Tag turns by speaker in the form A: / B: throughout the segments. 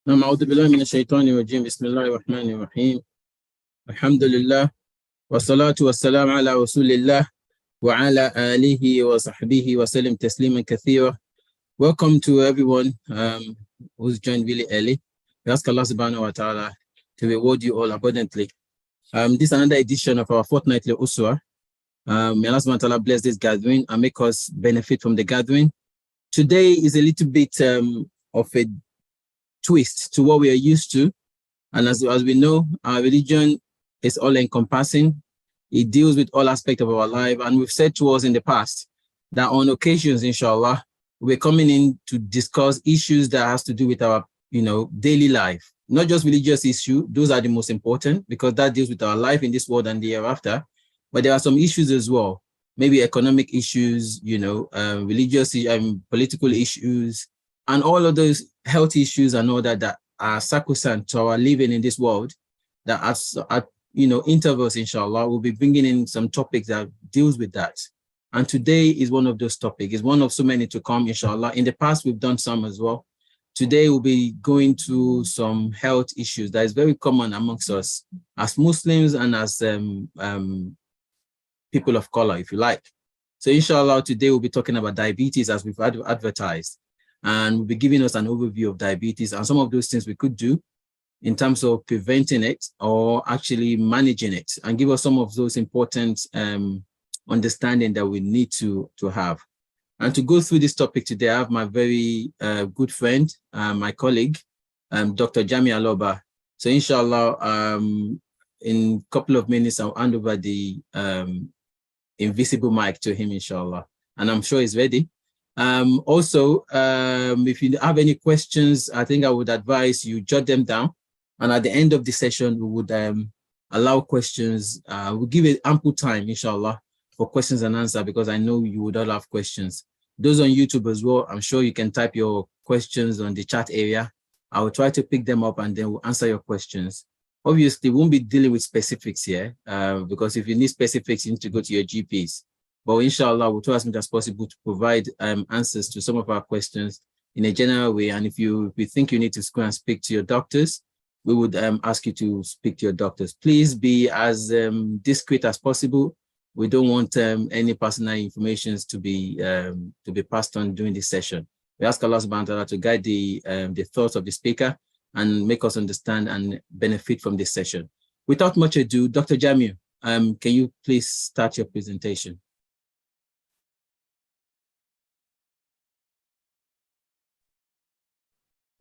A: أعوذ بالله من الشيطان الرجيم بسم الله الرحمن الرحيم الحمد لله والصلاة والسلام على رسول الله وعلى آله وصحبه وسلم تسليما كثيرا. Welcome to everyone who's joined really early. We ask Allah subhanahu wa ta'ala to reward you all abundantly. This is another edition of our fortnightly Uswa. May Allah subhanahu wa ta'ala bless this gathering and make us benefit from the gathering. Today is a little bit of a twist to what we are used to. And as we know, our religion is all-encompassing. It deals with all aspects of our life. And we've said to us in the past that on occasions, inshallah, we're coming in to discuss issues that has to do with our, daily life. Not just religious issues. Those are the most important because that deals with our life in this world and the hereafter. But there are some issues as well. Maybe economic issues, religious, political issues, and all of those health issues and all that are sacrosanct to our living in this world, that at intervals, inshallah, we'll be bringing in some topics that deals with that. And today is one of those topics. It's one of so many to come, inshallah. In the past, we've done some as well. Today, we'll be going to some health issues that is very common amongst us as Muslims and as people of color, if you like. So inshallah, today we'll be talking about diabetes as we've advertised. And we'll be giving us an overview of diabetes and some of those things we could do in terms of preventing it or actually managing it, and give us some of those important understanding that we need to have. And to go through this topic today, I have my very good friend, my colleague, Dr. Jami Aloba. So inshallah, in a couple of minutes, I'll hand over the invisible mic to him, inshallah. And I'm sure he's ready. Also, if you have any questions, I think I would advise you jot them down. And at the end of the session, we would allow questions. We'll give it ample time, inshallah, for questions and answers, because I know you would all have questions. Those on YouTube as well, I'm sure you can type your questions on the chat area. I will try to pick them up and then we'll answer your questions. Obviously, we won't be dealing with specifics here, because if you need specifics, you need to go to your GPs. But inshallah, we'll try as much as possible to provide answers to some of our questions in a general way. And if you think you need to go and speak to your doctors, we would ask you to speak to your doctors. Please be as discreet as possible. We don't want any personal information to be passed on during this session. We ask Allah subhanahu wa ta'ala to guide the thoughts of the speaker and make us understand and benefit from this session. Without much ado, Dr. Jamil, can you please start your presentation?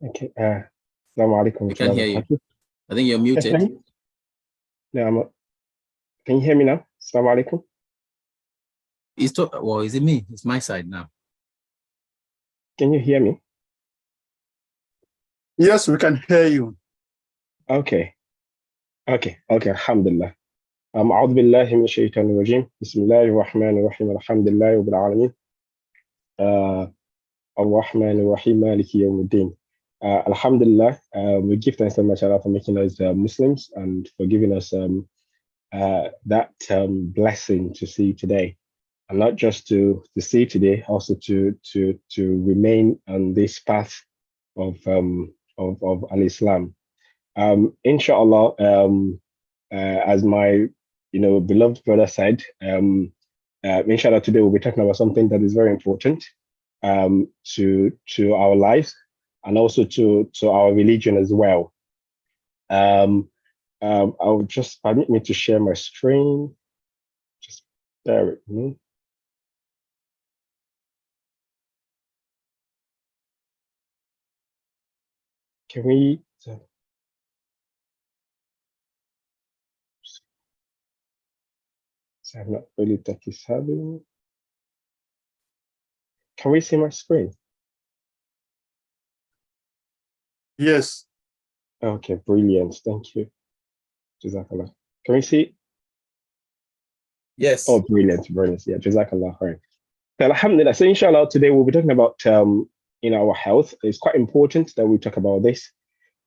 B: Okay. Assalamu alaikum.
A: I can hear you. I think you're muted.
B: No, can you hear me now? Assalamu alaikum.
A: Well, is it me? It's my side now.
B: Can you hear me?
C: Yes, we can hear you.
B: Okay. Alhamdulillah. أعوذ بالله من الشيطان الرجيم. بسم الله الرحمن الرحيم. الحمد لله رب العالمين. الرحمن الرحيم مالك يوم الدين. Alhamdulillah, we give thanks so much Allah for making us Muslims and for giving us that blessing to see today, and not just to see today, also to remain on this path of al-Islam. Inshallah, as my beloved brother said, inshallah today we'll be talking about something that is very important to our lives, and also to our religion as well. I'll just permit me to share my screen. Just bear with me. Can we? I'm not really tech is having. Can we see my screen?
C: Yes.
B: Okay, brilliant. Thank you. Jazakallah. Can we see?
A: Yes.
B: Oh, brilliant. Yeah, Jazakallah. Right. So, alhamdulillah. So, inshallah, today we'll be talking about our health. It's quite important that we talk about this.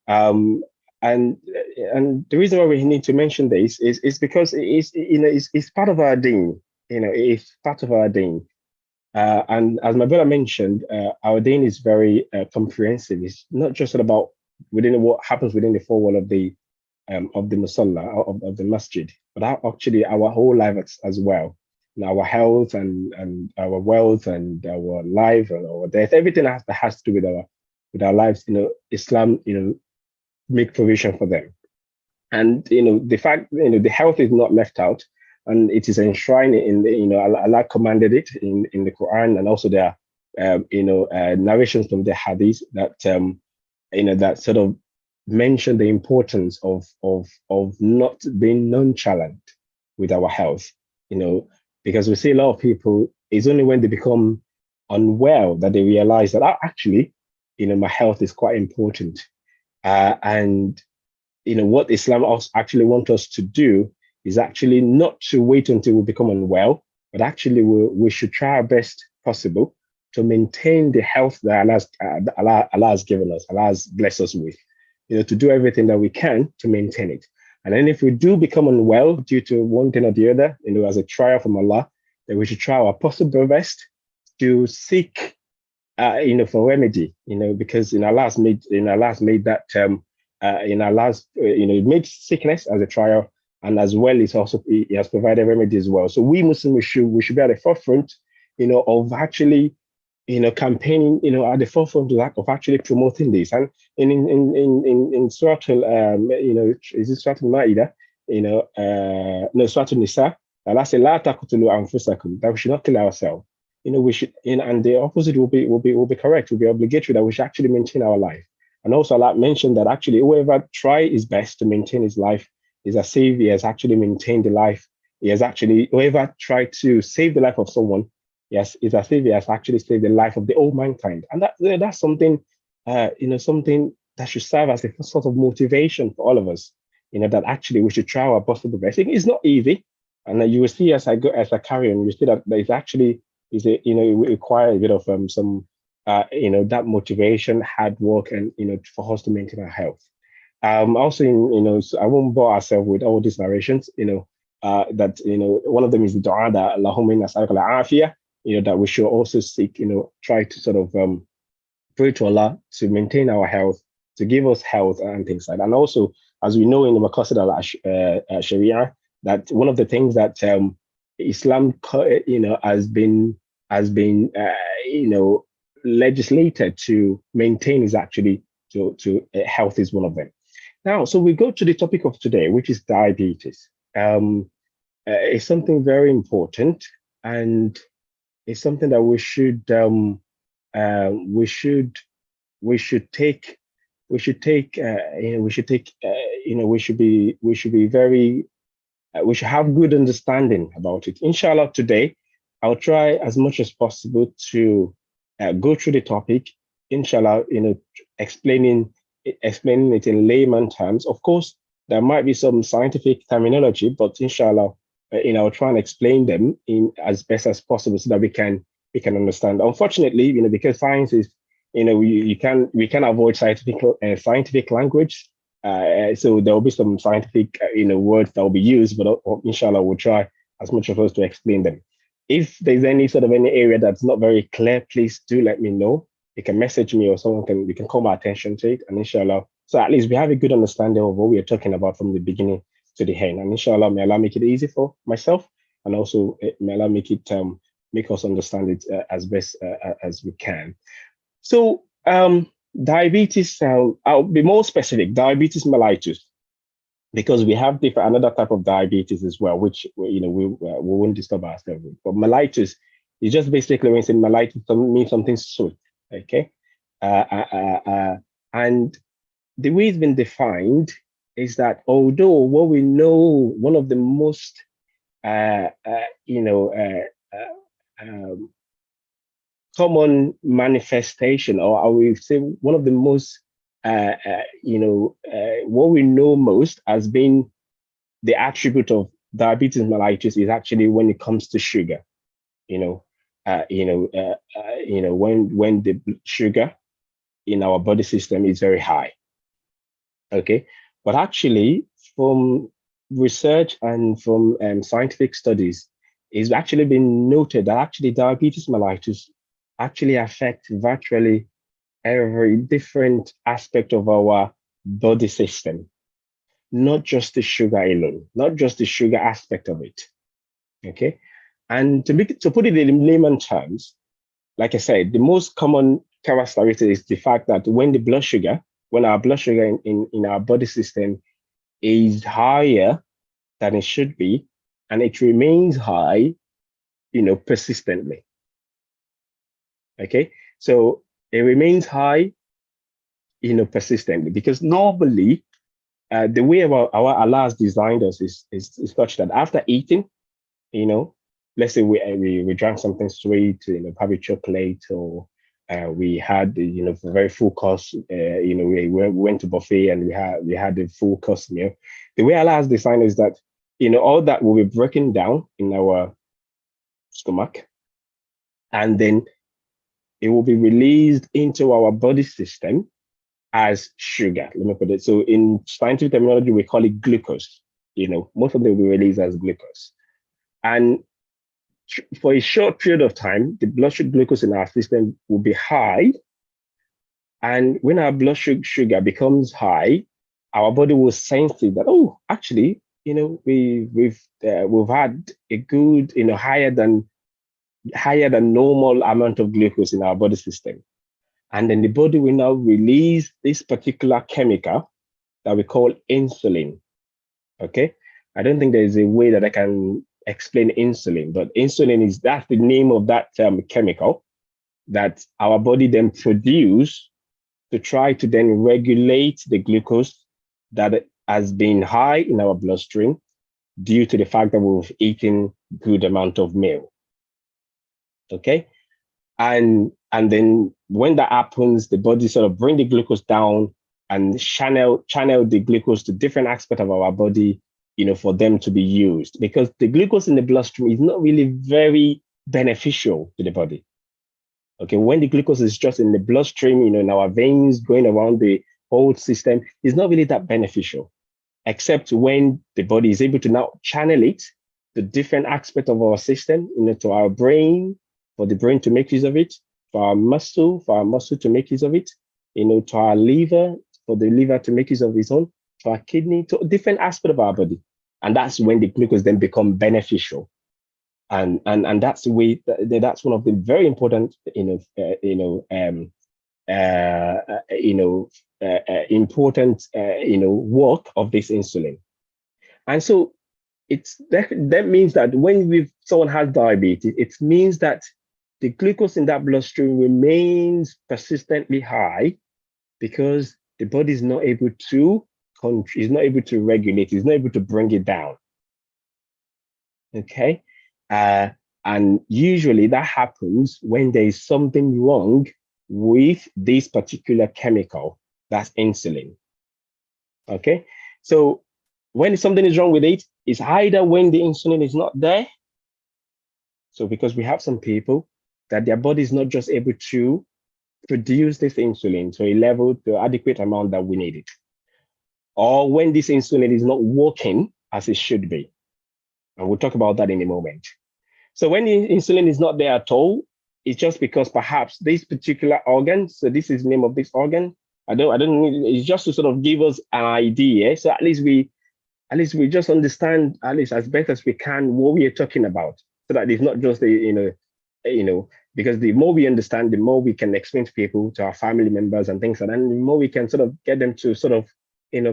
B: And the reason why we need to mention this is because it's part of our deen. It's part of our deen. And as my brother mentioned, our deen is very comprehensive. It's not just about within what happens within the four wall of the musalla, of the masjid, but actually our whole life as well. And our health and our wealth and our life and our death, everything that has to do with our lives, Islam, make provision for them. And the fact, the health is not left out, and it is enshrined in the, Allah commanded it in the Quran, and also there are narrations from the Hadith that that sort of mention the importance of not being nonchalant with our health, because we see a lot of people, it's only when they become unwell that they realize that actually, my health is quite important. And what Islam actually wants us to do is actually not to wait until we become unwell, but actually we should try our best possible to maintain the health that Allah has given us, Allah has blessed us with, to do everything that we can to maintain it. And then if we do become unwell due to one thing or the other, as a trial from Allah, then we should try our possible best to seek, for remedy, because Allah has made that, it made sickness as a trial, and as well as also He has provided remedy as well. So we Muslims, we should be at the forefront, of actually, campaigning, at the forefront of actually promoting this. And in Surah is it Surah Al-Ma'idah? No, Surah Al-Nisa, Allah says, "La taqtulu anfusakum," that we should not kill ourselves. We should, and the opposite will be correct. Will be obligatory, that we should actually maintain our life. And also, Allah mentioned that actually whoever try his best to maintain his life is as if he has actually maintained the life. He has actually, whoever tried to save the life of someone, yes, it's as if he has actually saved the life of the whole mankind. And that's something, something that should serve as a sort of motivation for all of us, that actually we should try our possible best. It's not easy. And you will see as I carry on, you see that there is actually, it requires a bit of some, that motivation, hard work, and, for us to maintain our health. Also, so I won't bore ourselves with all these narrations, that, one of them is the dua that Allahumma inna nas'aluka al-afiyah, that we should also seek, try to sort of pray to Allah to maintain our health, to give us health and things like that. And also, as we know in the Maqasid al-Sharia, that one of the things that Islam, has been legislated to maintain is actually to health is one of them. Now, so we go to the topic of today, which is diabetes. It's something very important, and it's something that we should have good understanding about it. Inshallah, today I'll try as much as possible to go through the topic. Inshallah, explaining it in layman terms. Of course, there might be some scientific terminology, but inshallah, I'll try and explain them in as best as possible so that we can understand. Unfortunately, because science is, we can avoid scientific language. So there will be some scientific, words that will be used, but inshallah, we'll try as much of us to explain them. If there's any area that's not very clear, please do let me know. You can message me, or you can call my attention to it, and inshallah, so at least we have a good understanding of what we are talking about from the beginning to the end. And inshallah, may Allah make it easy for myself, and also may Allah make us understand it as best as we can. So diabetes, I'll be more specific, diabetes mellitus, because we have another type of diabetes as well, which we won't disturb ourselves with. But mellitus is just basically, when you say mellitus, it means something sweet, okay? And the way it's been defined is that although what we know, one of the most common manifestation, or I will say one of the most what we know most as being the attribute of diabetes mellitus is actually when it comes to sugar. When the sugar in our body system is very high. Okay, but actually, from research and from scientific studies, it's actually been noted that actually diabetes mellitus actually affect virtually every different aspect of our body system, not just the sugar alone, not just the sugar aspect of it. Okay. And to put it in layman terms, like I said, the most common characteristic is the fact that when our blood sugar in our body system is higher than it should be, and it remains high, persistently. Okay, so it remains high, persistently, because normally the way our Allah has designed us is such that after eating, let's say we drank something sweet, probably chocolate, or we had very full course, we went to buffet and we had a full course meal. The way Allah has designed is that all that will be broken down in our stomach, and then it will be released into our body system as sugar. Let me put it. So in scientific terminology, we call it glucose. Most of them will be released as glucose. And for a short period of time, the blood sugar glucose in our system will be high. And when our blood sugar becomes high, our body will sense it that, oh, actually, we've had a good, higher than normal amount of glucose in our body system. And then the body will now release this particular chemical that we call insulin. Okay. I don't think there is a way that I can explain insulin, but insulin that's the name of that chemical that our body then produce to try to then regulate the glucose that has been high in our bloodstream due to the fact that we've eaten good amount of meal. Okay. And then when that happens, the body sort of bring the glucose down and channel the glucose to different aspects of our body, for them to be used, because the glucose in the bloodstream is not really very beneficial to the body. Okay, when the glucose is just in the bloodstream, in our veins going around the whole system, it's not really that beneficial, except when the body is able to now channel it to different aspects of our system, to our brain, for the brain to make use of it, for our muscle to make use of it, to our liver, for the liver to make use of its own, to our kidney, to different aspects of our body. And that's when the glucose then become beneficial. And that's the way, that's one of the very important, important, work of this insulin. And so that means that when someone has diabetes, it means that the glucose in that bloodstream remains persistently high because the body is not able to regulate, is not able to bring it down. Okay. And usually that happens when there is something wrong with this particular chemical, that's insulin. Okay. So when something is wrong with it, it's either when the insulin is not there. So because we have some people that their body is not just able to produce this insulin to a level, to adequate amount that we need it, or when this insulin is not working as it should be. And we'll talk about that in a moment. So when the insulin is not there at all, it's just because perhaps this particular organ, so this is the name of this organ, I don't need, it's just to sort of give us an idea. So at least we just understand, at least as best as we can, what we are talking about, so that it's not just because the more we understand, the more we can explain to people, to our family members and things like that, and the more we can sort of get them to sort of,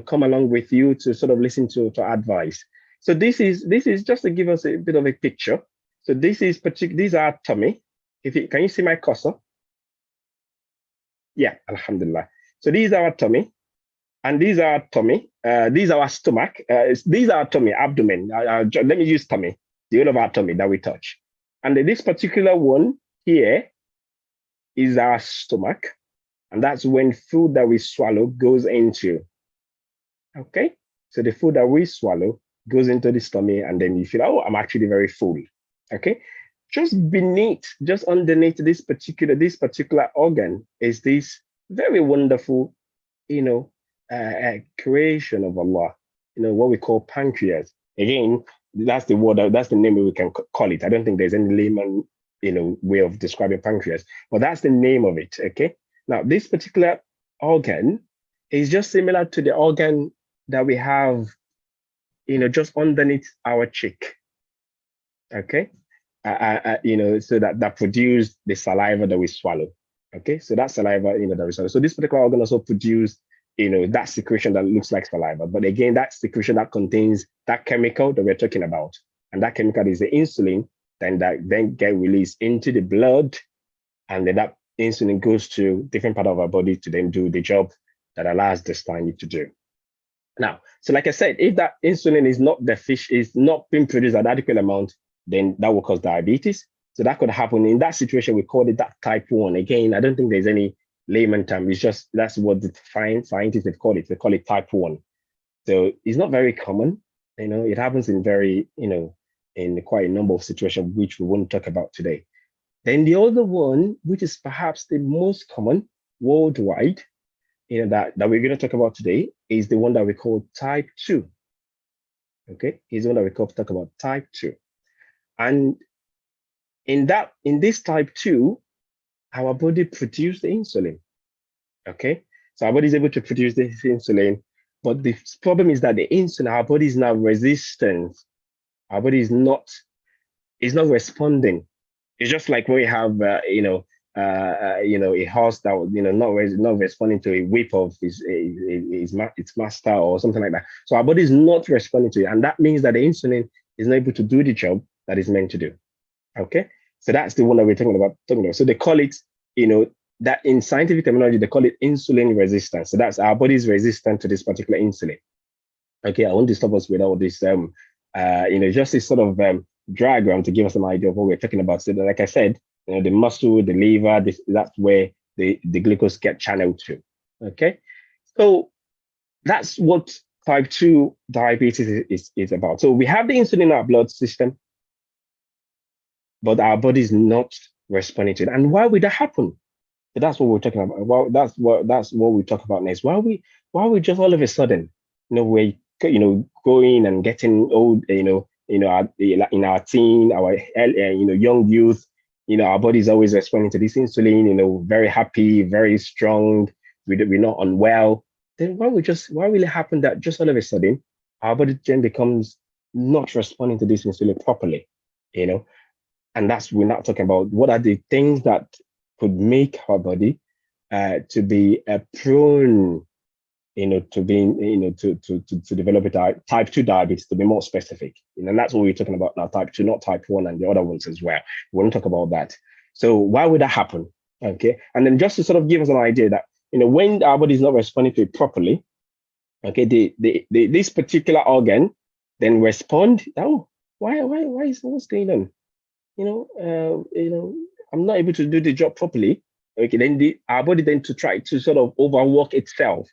B: come along with you to sort of listen to advice. So this is just to give us a bit of a picture. So these are tummy. Can you see my cursor? Yeah, alhamdulillah. So these are our tummy, and these are our tummy. These are our stomach. These are our tummy, abdomen. Let me use tummy, the whole of our tummy that we touch. And this particular one here is our stomach, and that's when food that we swallow goes into. Okay, so the food that we swallow goes into the stomach, and then you feel, oh, I'm actually very full. Okay, just underneath this particular organ is this very wonderful, creation of Allah. What we call pancreas. Again, that's the word. That's the name we can call it. I don't think there's any layman, way of describing pancreas, but that's the name of it. Okay. Now, this particular organ is just similar to the organ that we have, just underneath our cheek. Okay, so that produce the saliva that we swallow. Okay, so that saliva, that we swallow. So this particular organ also produce, that secretion that looks like saliva. But again, that secretion that contains that chemical that we're talking about, and that chemical is the insulin. Then get released into the blood, and then that insulin goes to different part of our body to then do the job that allows the spine to do. Now, so like I said, if that insulin is not being produced at adequate amount, then that will cause diabetes. So that could happen in that situation. We call it that type 1. Again, I don't think there's any layman term. It's just that's what the scientists have called it. They call it type 1. So it's not very common. It happens in in quite a number of situations, which we won't talk about today. Then the other one, which is perhaps the most common worldwide, that we're going to talk about today, is the one that we call type 2. Okay, is the one that we talk about type 2. And in this type 2, our body produces the insulin. Okay, so our body is able to produce this insulin, but the problem is that the insulin, our body is now resistant. Our body is not responding. It's just like when we have a horse that not responding to a whip of its master or something like that. So our body is not responding to it, and that means that the insulin is not able to do the job that it's meant to do. Okay, so that's the one that we're talking about. So they call it, that in scientific terminology they call it insulin resistance. So that's our body is resistant to this particular insulin. Okay, I won't disturb us with all this. Just this sort of diagram to give us an idea of what we're talking about. So like I said, the muscle, the liver, that's where the glucose get channeled to. Okay, so that's what type 2 diabetes is about. So we have the insulin in our blood system, but our body is not responding to it. And why would that happen? So that's what we're talking about. Well, that's what we talk about next. Why we just all of a sudden, we're going and getting old, in our teen, our young youth, our body is always responding to this insulin, very happy, very strong, we're not unwell. Then why will it happen that just all of a sudden our body then becomes not responding to this insulin properly, And we're not talking about what are the things that could make our body to be prone, to being, to develop a type 2 diabetes, to be more specific. And that's what we're talking about now, type 2, not type 1 and the other ones as well. We want to talk about that. So why would that happen? Okay. And then just to sort of give us an idea that, when our body is not responding to it properly, okay, this particular organ then respond, oh, what's going on? I'm not able to do the job properly. Okay, then our body then to try to sort of overwork itself,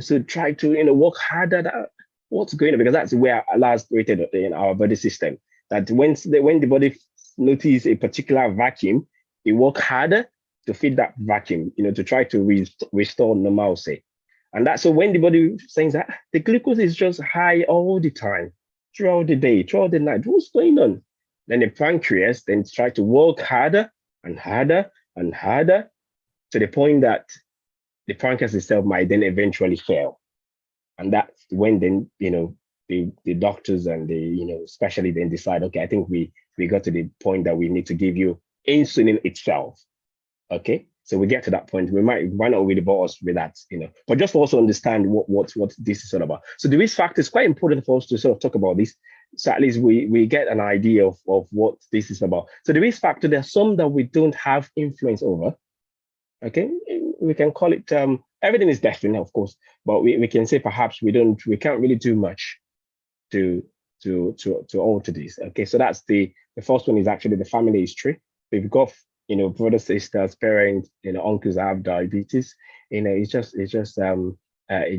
B: so try to work harder at what's going on, because that's where Allah has created in our body system. That when the body notices a particular vacuum, it work harder to fill that vacuum, to try to restore normalcy. And that's so when the body says that the glucose is just high all the time, throughout the day, throughout the night, what's going on? Then the pancreas then try to work harder and harder and harder to the point that the pancreas itself might then eventually fail. And that's when then, the doctors and especially then decide, okay, I think we got to the point that we need to give you insulin itself. Okay, so we get to that point. We might not really bore us with that, but just also understand what this is all about. So the risk factor is quite important for us to sort of talk about this. So at least we get an idea of what this is about. So the risk factor, there are some that we don't have influence over. Okay, we can call it everything is destined, of course, but we can say perhaps we can't really do much to alter this. Okay, so that's the first one is actually the family history. We've got brothers, sisters, parents, uncles have diabetes. It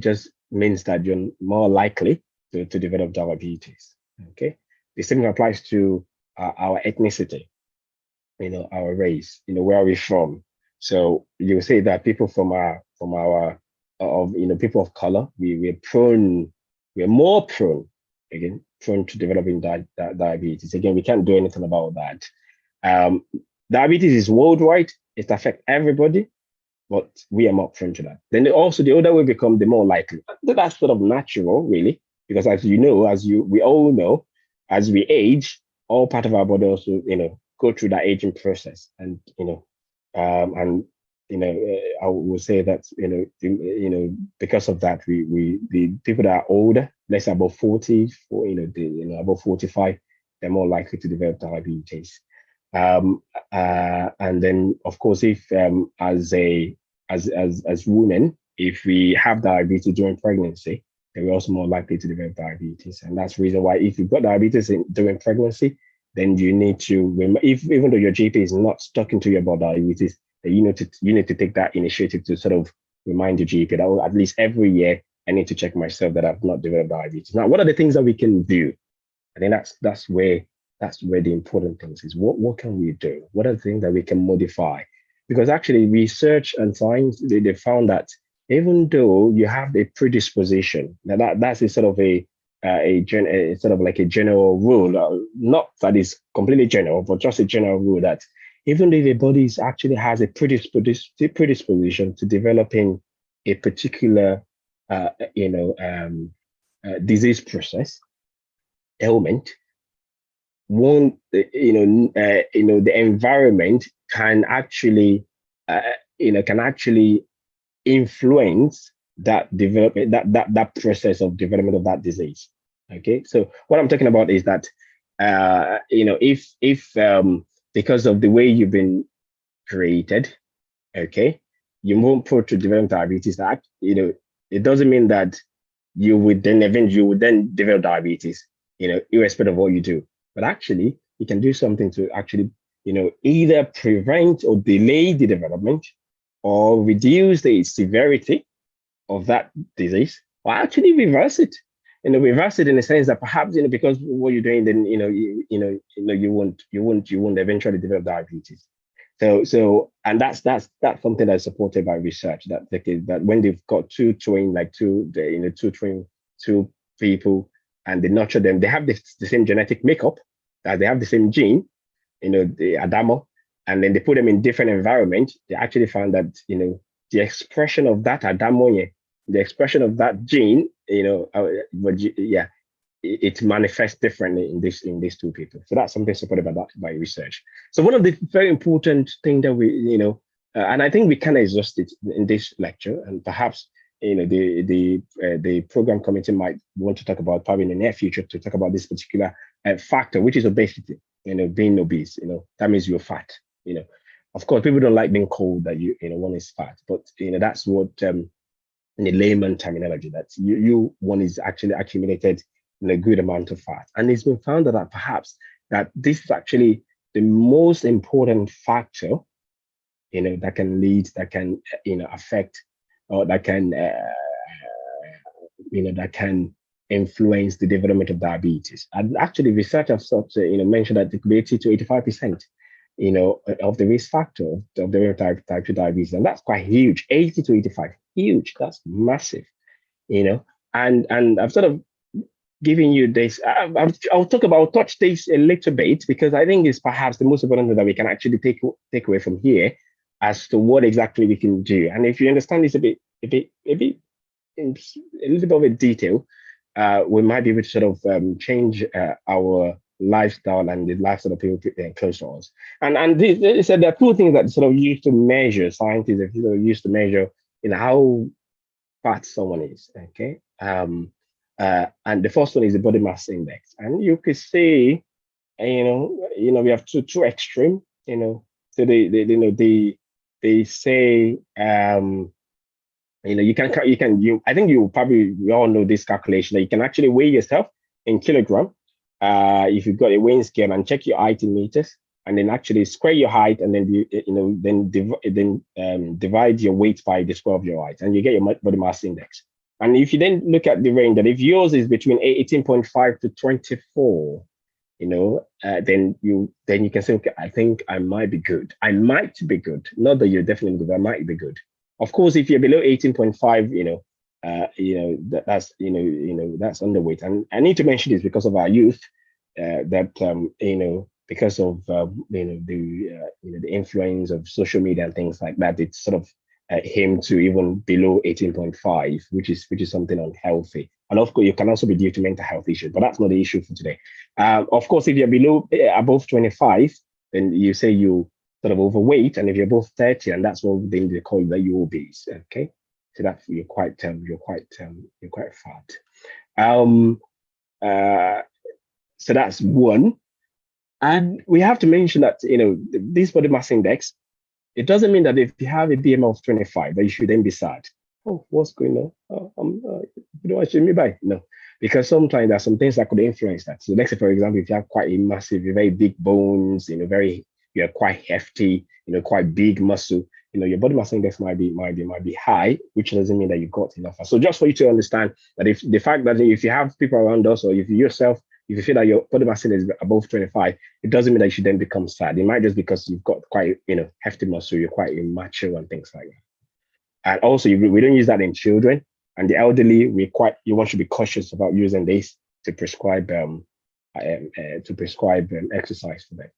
B: just means that you're more likely to develop diabetes. Okay, the same applies to our ethnicity, our race, where are we from? So you say that people from our people of color, we're more prone to developing diabetes. Again, we can't do anything about that. Diabetes is worldwide. It affects everybody, but we are more prone to that. Then also the older we become, the more likely. That's sort of natural, really, because as you know, we all know, as we age, all part of our body also, go through that aging process, and I would say that because of that, the people that are older, let's say above 40, above 45, they're more likely to develop diabetes. And then, of course, if as women, if we have diabetes during pregnancy, then we're also more likely to develop diabetes. And that's the reason why, if you've got diabetes during pregnancy, then you need to, even though your GP is not talking to you about diabetes, you need to take that initiative to sort of remind your GP that, at least every year I need to check myself that I've not developed diabetes. Now, what are the things that we can do? I think that's where the important things is. What can we do? What are the things that we can modify? Because actually, research and science, they found that even though you have a predisposition, that's a sort of sort of like a general rule, not that is completely general, but just a general rule that even though the body actually has a predisposition to developing a particular, disease process, ailment, the environment can actually, influence that development, that process of development of that disease. Okay, so what I'm talking about is that, if because of the way you've been created, okay, you won't put to develop diabetes. That it doesn't mean that you would then develop diabetes, irrespective of what you do. But actually, you can do something to actually, either prevent or delay the development, or reduce the severity of that disease, or actually reverse it. Reverse it in the sense that perhaps, because what you're doing, then you won't eventually develop diabetes. So and that's something that's supported by research, that when they've got two people, and they nurture them, they have the same genetic makeup, that they have the same gene, the Adamo, and then they put them in different environments. They actually found that the expression of that Adamo, the expression of that gene, it manifests differently in these two people. So that's something supported by research. So one of the very important things that we, and I think we can exhaust it in this lecture, and perhaps the program committee might want to talk about, probably in the near future, to talk about this particular factor, which is obesity. Being obese, that means you're fat. Of course, people don't like being called that one is fat, but that's what in the layman terminology, that one is actually accumulated in a good amount of fat. And it's been found that perhaps that this is actually the most important factor, that can affect, or that can influence the development of diabetes. And actually, research have mentioned that it could be 80 to 85%, of the risk factor of the type 2 diabetes, and that's quite huge. 80 to 85, huge. That's massive, And I've sort of given you this. I'll touch this a little bit, because I think it's perhaps the most important thing that we can actually take away from here as to what exactly we can do. And if you understand this a little bit of a detail, we might be able to sort of change our lifestyle and the lifestyle of people close to us. And they said there are two things that sort of used to measure, scientists have used to measure how fat someone is. Okay, and the first one is the body mass index, and you could say, we have two extreme. So they say, I think we all know this calculation, that you can actually weigh yourself in kilogram, if you've got a weighing scale, and check your height in meters, and then actually square your height, and then divide your weight by the square of your height, and you get your body mass index. And if you then look at the range, that if yours is between 18.5 to 24, then you can say, okay, I think I might be good. I might be good. Not that you're definitely good, but I might be good. Of course, if you're below 18.5, that's underweight. And I need to mention this because of our youth, because of the influence of social media and things like that, it's sort of him to even below 18.5, which is something unhealthy. And of course, you can also be due to mental health issues, but that's not the issue for today. Of course, if you're below above 25, then you say you sort of overweight, and if you're above 30, and that's what they call you, that you're obese. Okay, so that you're quite fat. So that's one. And we have to mention that, this body mass index, it doesn't mean that if you have a BMI of 25, that you should then be sad. Oh, what's going on? You don't want to me by? No, because sometimes there are some things that could influence that. So let's say, for example, if you have quite a massive, very big bones, you're quite hefty, quite big muscle, your body mass index might be high, which doesn't mean that you've got enough. So just for you to understand that if the fact that if you have people around us, or if you yourself, if you feel that your body mass index is above 25, it doesn't mean that you should then become sad. It might just because you've got quite, hefty muscle, you're quite macho and things like that. And also, we don't use that in children and the elderly. You want to be cautious about using this to prescribe exercise for them.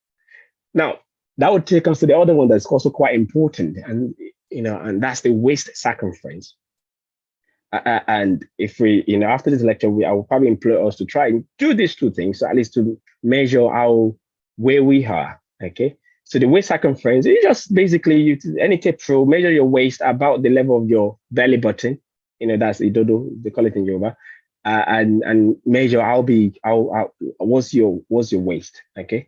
B: Now, that would take us to the other one that's also quite important, and and that's the waist circumference. And if we, after this lecture, I will probably implore us to try and do these two things, so at least to measure where we are. Okay. So the waist circumference is just basically any tape rule, measure your waist about the level of your belly button. That's idodo, they call it in Yoruba, and measure what's your waist. Okay.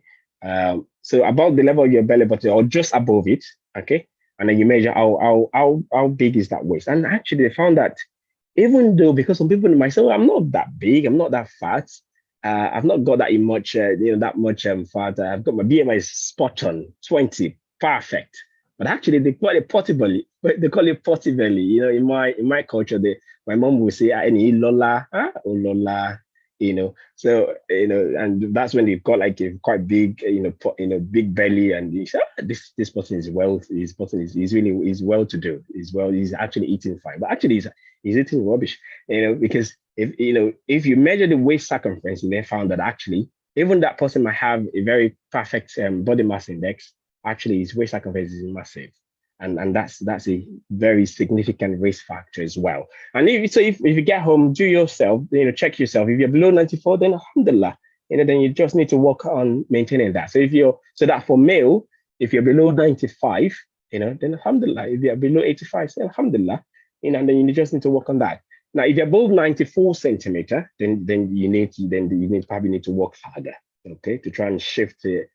B: So about the level of your belly button or just above it. Okay. And then you measure how big is that waist. And actually they found that even though, because some people myself, I'm not that big, I'm not that fat. I've not got that much, that much fat. I've got my BMI is spot on, 20, perfect. But actually, they call it portable. They call it portable. In my culture, my mom will say, "Any lola, oh lola," So and that's when they've got like a quite big, big belly, and you say, this person is well. This person is well to do. He's actually eating fine, but actually he's eating rubbish. Because if you measure the waist circumference, and they found that actually even that person might have a very perfect body mass index, actually his waist circumference is massive, and that's a very significant risk factor as well. And if you get home, do yourself, check yourself. If you're below 94, then alhamdulillah, then you just need to work on maintaining that. So that for male, if you're below 95, then alhamdulillah. If you're below 85, then alhamdulillah, and then you just need to work on that. Now, if you're above 94 centimeter, then you probably need to work harder, okay, to try and shift the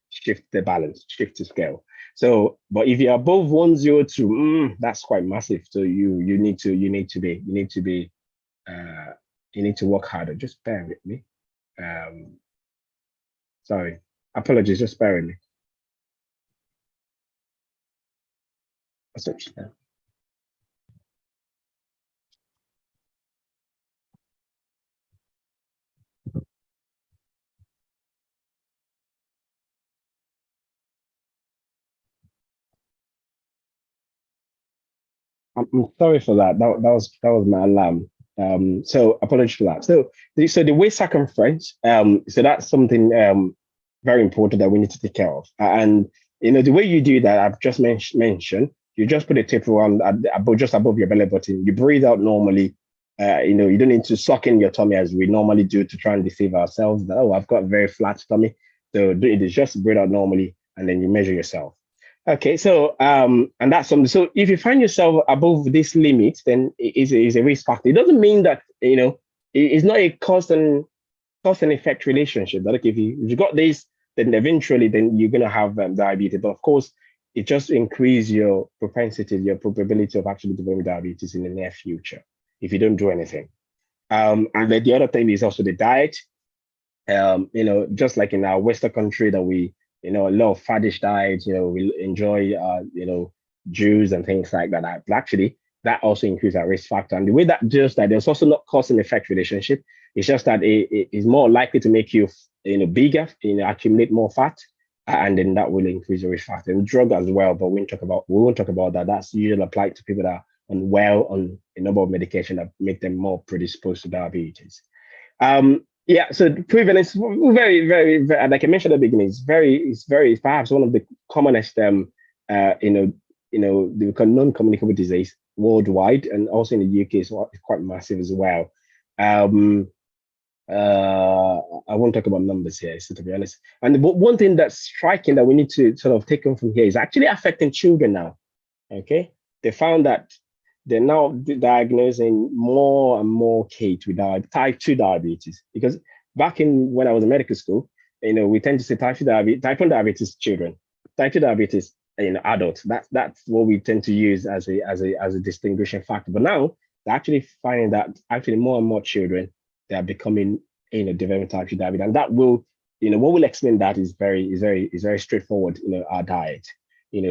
B: balance, shift the scale. So, but if you're above 102, that's quite massive. So you need to work harder. Just bear with me. Sorry, apologies. Just bear with me. I'm sorry for that. That was my alarm. So apologies for that. So the waist circumference. So that's something very important that we need to take care of. And the way you do that, I've just mentioned. You just put a tape around just above your belly button. You breathe out normally. You don't need to suck in your tummy as we normally do to try and deceive ourselves that, I've got a very flat tummy. So it is just breathe out normally, and then you measure yourself. Okay, so and that's something. So if you find yourself above this limit, then it is a risk factor. It doesn't mean that it's not a cause and effect relationship. That if you got this, then eventually you're gonna have diabetes. But of course, it just increases your propensity, your probability of actually developing diabetes in the near future if you don't do anything. And then the other thing is also the diet. Just like in our Western country that we a lot of faddish diets, we enjoy, juice and things like that. But actually, that also increases our risk factor. And the way that does that, there's also not cause and effect relationship. It's just that it is more likely to make you, bigger, accumulate more fat, and then that will increase your risk factor. And drug as well, but we won't talk about that. That's usually applied to people that are unwell on a number of medication that make them more predisposed to diabetes. Yeah, so prevalence, very, very, very, like I mentioned at the beginning, it's perhaps one of the commonest, the non-communicable disease. worldwide, and also in the UK, it's quite massive as well. Um, I won't talk about numbers here, so to be honest. And one thing that's striking that we need to sort of take on from here is actually affecting children now. Okay, they found that they're now diagnosing more and more kids with type 2 diabetes, because back in when I was in medical school, we tend to say type 1 diabetes children, type 2 diabetes in adults. That's what we tend to use as a distinguishing factor. But now they're actually finding that actually more and more children, they are becoming developing type 2 diabetes, and that will what will explain that is very straightforward. Our diet.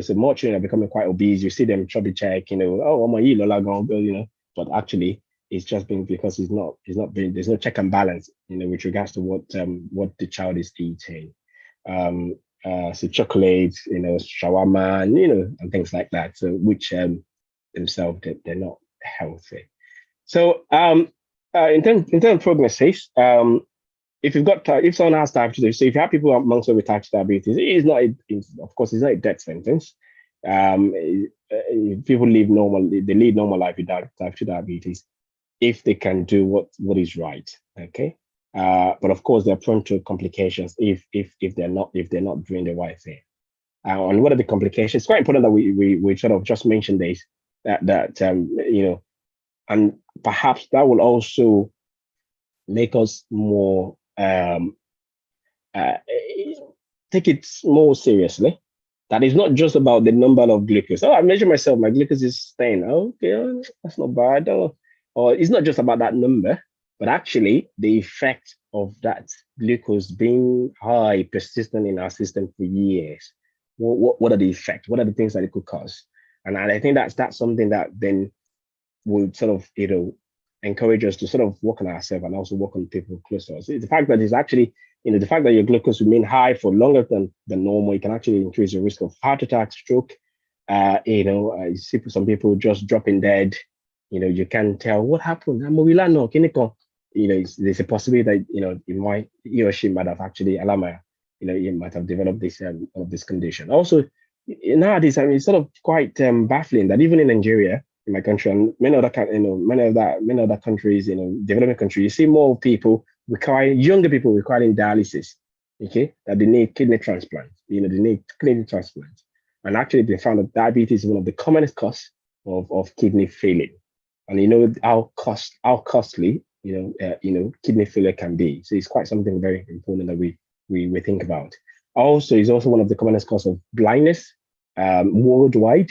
B: So more children are becoming quite obese. You see them chubby check, oh, I'm a but actually it's just been because it's not been, there's no check and balance, with regards to what the child is eating. So chocolates, shawarma, and things like that. So which themselves they're not healthy. So in terms of prognosis, if someone has type 2, so if you have people amongst us with type 2 diabetes, of course, it's not a death sentence. People live normal life with type 2 diabetes if they can do what is right. Okay. But of course, they're prone to complications if they're not doing the right thing. And what are the complications? It's quite important that we sort of just mention this, and perhaps that will also make us more take it more seriously. That is not just about the number of glucose. Oh, I measure myself, my glucose is staying. Oh, okay, that's not bad. Or it's not just about that number, but actually the effect of that glucose being high, persistent in our system for years. What are the effects? What are the things that it could cause? And I think that's something that then would sort of encourage us to sort of work on ourselves and also work on people close to us. The fact that it's actually, the fact that your glucose remain high for longer than normal, it can actually increase your risk of heart attack, stroke. You see some people just dropping dead. You can't tell what happened. There's a possibility that he or she might have actually you might have developed this condition. Also, nowadays, it's sort of quite baffling that even in Nigeria, in my country, and many other countries, developing countries, you see more people younger people requiring dialysis. Okay, that they need kidney transplant. They need kidney transplant, and actually they found that diabetes is one of the commonest causes of kidney failing. And how costly kidney failure can be. So it's quite something very important that we think about. Also, it's also one of the commonest causes of blindness worldwide.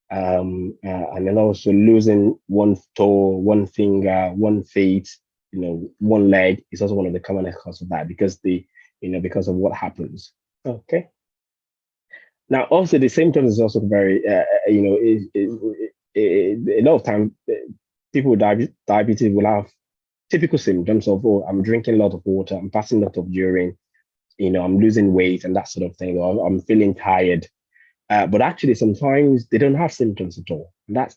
B: And then also losing one toe, one finger, one feet, one leg is also one of the commonest causes of that because because of what happens. Okay. Now, also the symptoms is also very, a lot of time people with diabetes will have typical symptoms of, oh, I'm drinking a lot of water, I'm passing a lot of urine, I'm losing weight and that sort of thing, or I'm feeling tired. But actually, sometimes they don't have symptoms at all. And that's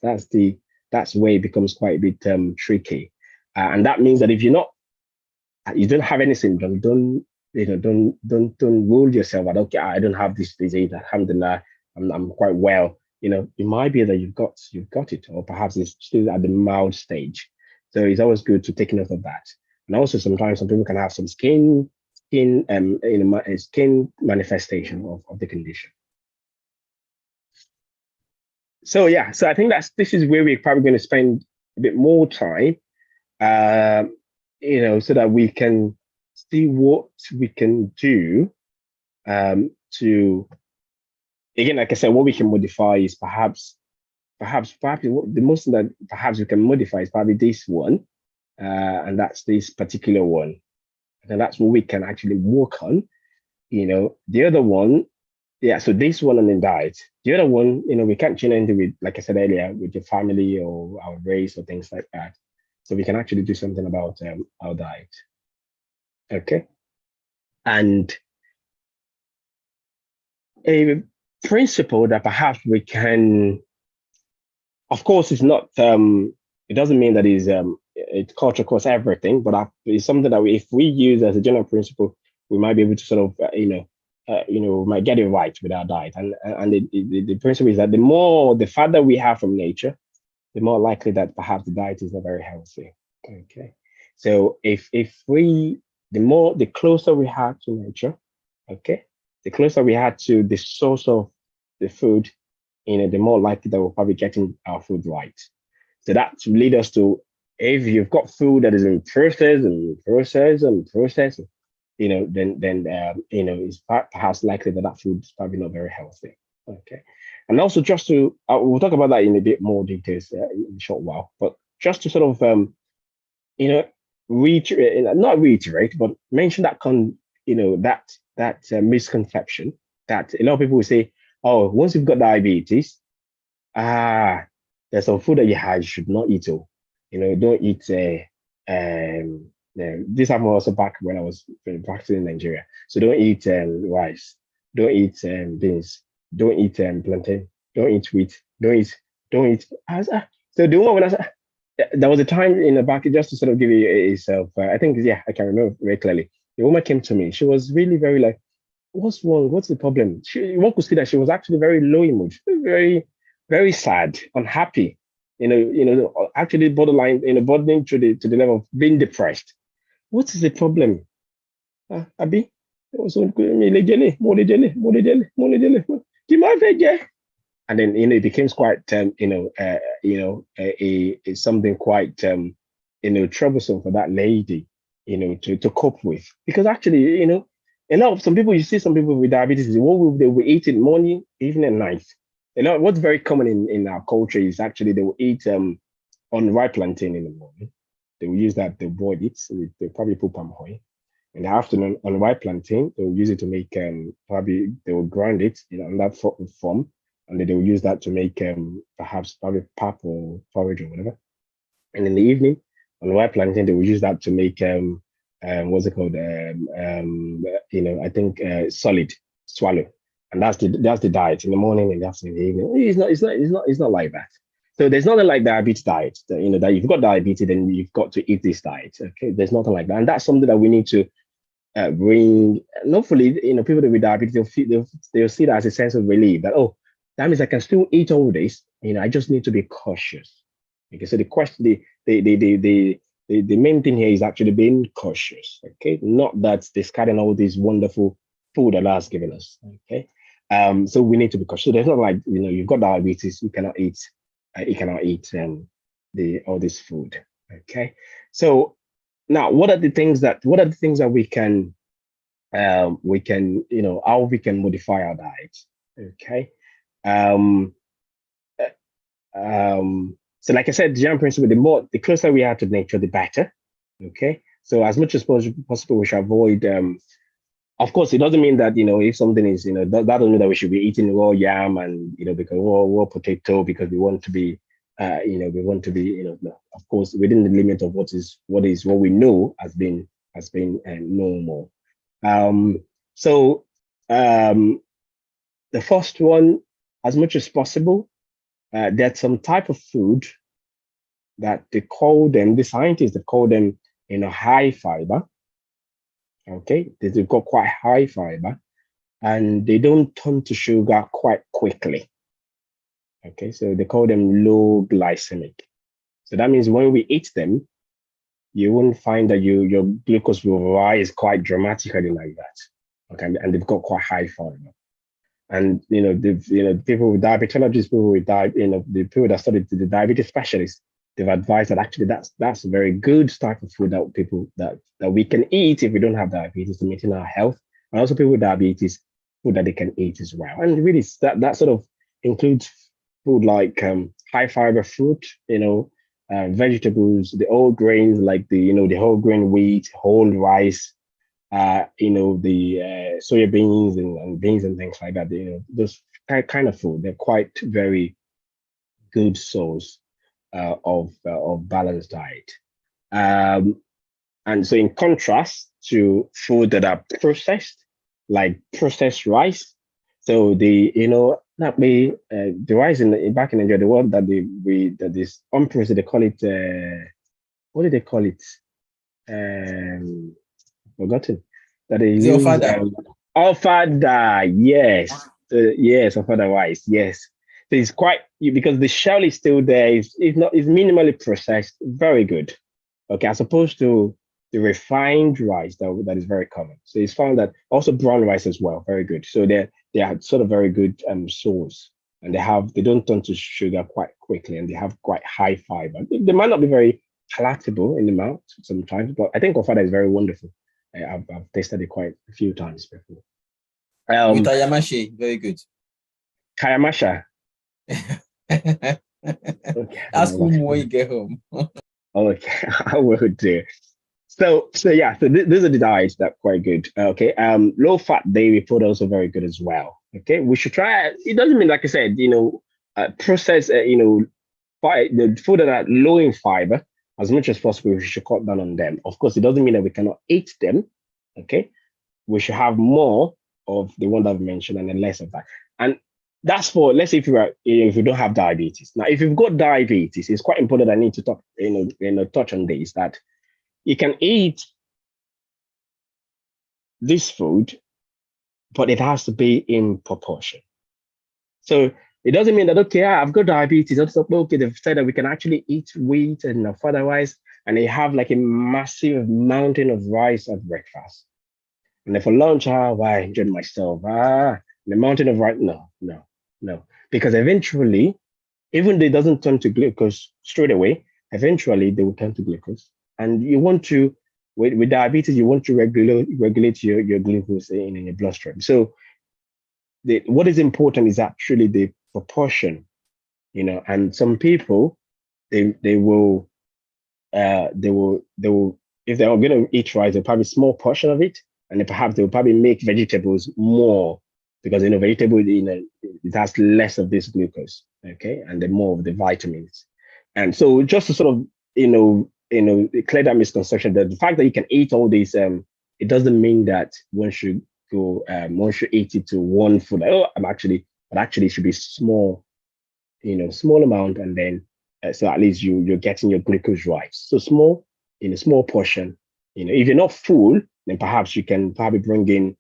B: where it becomes quite a bit tricky. And that means that if you don't have any symptoms, don't rule yourself out. Okay, I don't have this disease. Alhamdulillah, I'm quite well. It might be that you've got it, or perhaps it's still at the mild stage. So it's always good to take note of that. And also, sometimes some people can have some skin manifestation of the condition. So yeah, so I think this is where we're probably going to spend a bit more time, so that we can see what we can do to, again, like I said, what we can modify is perhaps the most that perhaps we can modify is probably this one, and that's this particular one, and that's what we can actually work on. The other one. Yeah, so this one on the diet. The other one, we can't change anything with, like I said earlier, with your family or our race or things like that. So we can actually do something about our diet. Okay. And a principle that perhaps we can, of course, it's not, it doesn't mean that it's culture across everything, but it's something that if we use as a general principle, we might be able to sort of, we might get it right with our diet. And the principle is that the fat that we have from nature, the more likely that perhaps the diet is not very healthy. Okay. So the closer we are to nature, okay, the closer we are to the source of the food, the more likely that we're probably getting our food right. So that leads us to, if you've got food that is in process, then it's perhaps likely that that food is probably not very healthy. Okay, and also just to we'll talk about that in a bit more details in a short while, but just to sort of you know reiterate, not reiterate, but mention that misconception that a lot of people will say, oh, once you've got diabetes, there's some food that you should not eat. Oh, don't eat. This happened also back when I was practicing in Nigeria. So don't eat rice, don't eat beans, don't eat plantain, don't eat wheat, don't eat. So the one when I said, there was a time in the back, just to sort of give you I think, yeah, I can remember very clearly. The woman came to me. She was really very like, what's wrong? What's the problem? One could see that she was actually very low in mood, very, very sad, unhappy. Actually borderline, bordering to the level of being depressed. What is the problem? Abi, and then it becomes quite something quite troublesome for that lady, to cope with, because actually some people, you see some people with diabetes, what they will eat in morning, evening, and night. What's very common in our culture is actually they will eat unripe plantain in the morning. They will use that, they boil it, so they probably put palm oil. In the afternoon, unripe plantain, they will use it to make probably they will grind it in that form, and then they will use that to make perhaps probably pap or porridge or whatever. And in the evening, unripe plantain, they will use that to make what's it called? I think solid swallow. And that's the diet in the morning and the afternoon, in the evening. It's not like that. So there's nothing like diabetes diet. That you've got diabetes, then you've got to eat this diet. Okay, there's nothing like that, and that's something that we need to bring. And hopefully, people with diabetes, they'll see that as a sense of relief. That, oh, that means I can still eat all this. I just need to be cautious. Okay, so the question, the main thing here is actually being cautious. Okay, not that discarding all this wonderful food that Allah has given us. Okay. So we need to be cautious. So there's not like, you've got diabetes, you cannot eat all this food. Okay. So now, what are the things that we can how we can modify our diet? Okay. So like I said, the general principle, the closer we are to nature, the better. Okay. So as much as possible, we should avoid of course, it doesn't mean that, if something is, that doesn't mean that we should be eating raw yam and, because raw potato, because we want to be, of course, within the limit of what we know has been normal. The first one, as much as possible, there's some type of food that the scientists call them, high fiber. Okay, they've got quite high fiber, and they don't turn to sugar quite quickly. Okay, so they call them low glycemic. So that means when we eat them, you won't find that your glucose will rise quite dramatically like that. Okay, and they've got quite high fiber. And the people with diabetologists, the people that studied the diabetes specialists, they've advised that actually that's a very good type of food that we can eat if we don't have diabetes, to maintain our health, and also people with diabetes, food that they can eat as well. And really, that sort of includes food like high fiber fruit, vegetables, the whole grains like the whole grain wheat, whole rice, the soya beans and beans and things like that. Those kind of food, they're quite very good source of balanced diet. And so in contrast to food that are processed, like processed rice, so the rice back in Nigeria, the word that is unprocessed, they call it what do they call it? Forgotten. That they use ofada. Yes, yes, ofada rice. Yes. So it's quite, because the shell is still there, it's minimally processed, very good. Okay, as opposed to the refined rice that is very common. So it's found that also brown rice as well, very good. So they are sort of very good source, and they don't turn to sugar quite quickly, and they have quite high fiber. They might not be very palatable in the mouth sometimes, but I think ofada is very wonderful. I've tasted it quite a few times before.
A: With Ayamashi, very good.
B: Kayamasha.
A: Okay. Ask him when you get home.
B: Okay, I will do. So yeah, so these are the diets that are quite good. Okay, low fat dairy food also very good as well. Okay, we should try. It doesn't mean, like I said, process, the food that are low in fiber as much as possible. We should cut down on them. Of course, it doesn't mean that we cannot eat them. Okay, we should have more of the one that I've mentioned and then less of that. And that's for, let's say, if you don't have diabetes. Now, if you've got diabetes, it's quite important. I need to talk, touch on this, that you can eat this food, but it has to be in proportion. So it doesn't mean that, okay, I've got diabetes. Okay, they've said that we can actually eat wheat and otherwise, and they have like a massive mountain of rice at breakfast. And then for lunch, I enjoyed myself. The mountain of rice, no. Because eventually, even though it doesn't turn to glucose straight away, eventually they will turn to glucose. And you want to, with diabetes, you want to regulate your glucose in your bloodstream. So what is important is actually the proportion, and some people, they will, if they're going to eat rice, they'll probably a small portion of it, and then perhaps they'll probably make vegetables more, because vegetable, it has less of this glucose, okay, and then more of the vitamins. And so just to sort of clear that misconception, that the fact that you can eat all these, it doesn't mean that one should eat it to one food. Actually it should be small, small amount, and then so at least you're getting your glucose right. So small, in a small portion. If you're not full, then perhaps you can probably bring in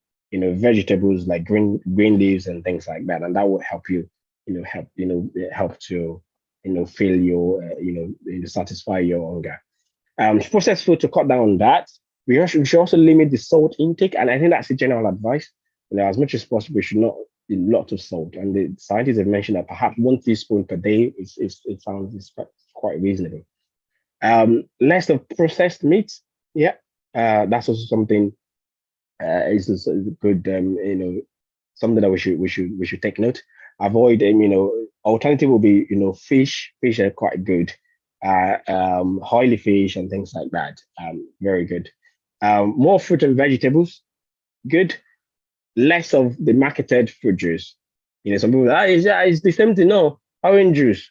B: vegetables like green leaves and things like that, and that will help you, help to fill your satisfy your hunger. Processed food, to cut down on that, we should also limit the salt intake, and I think that's the general advice. As much as possible, we should not eat lots of salt. And the scientists have mentioned that perhaps 1 teaspoon per day sounds quite reasonable. Less of processed meats, that's also something. Is a good, something that we should take note. Avoid, alternative will be, fish. Fish are quite good. Oily fish and things like that. Very good. More fruit and vegetables, good. Less of the marketed fruit juice. Some people, it's the same thing. No, orange juice,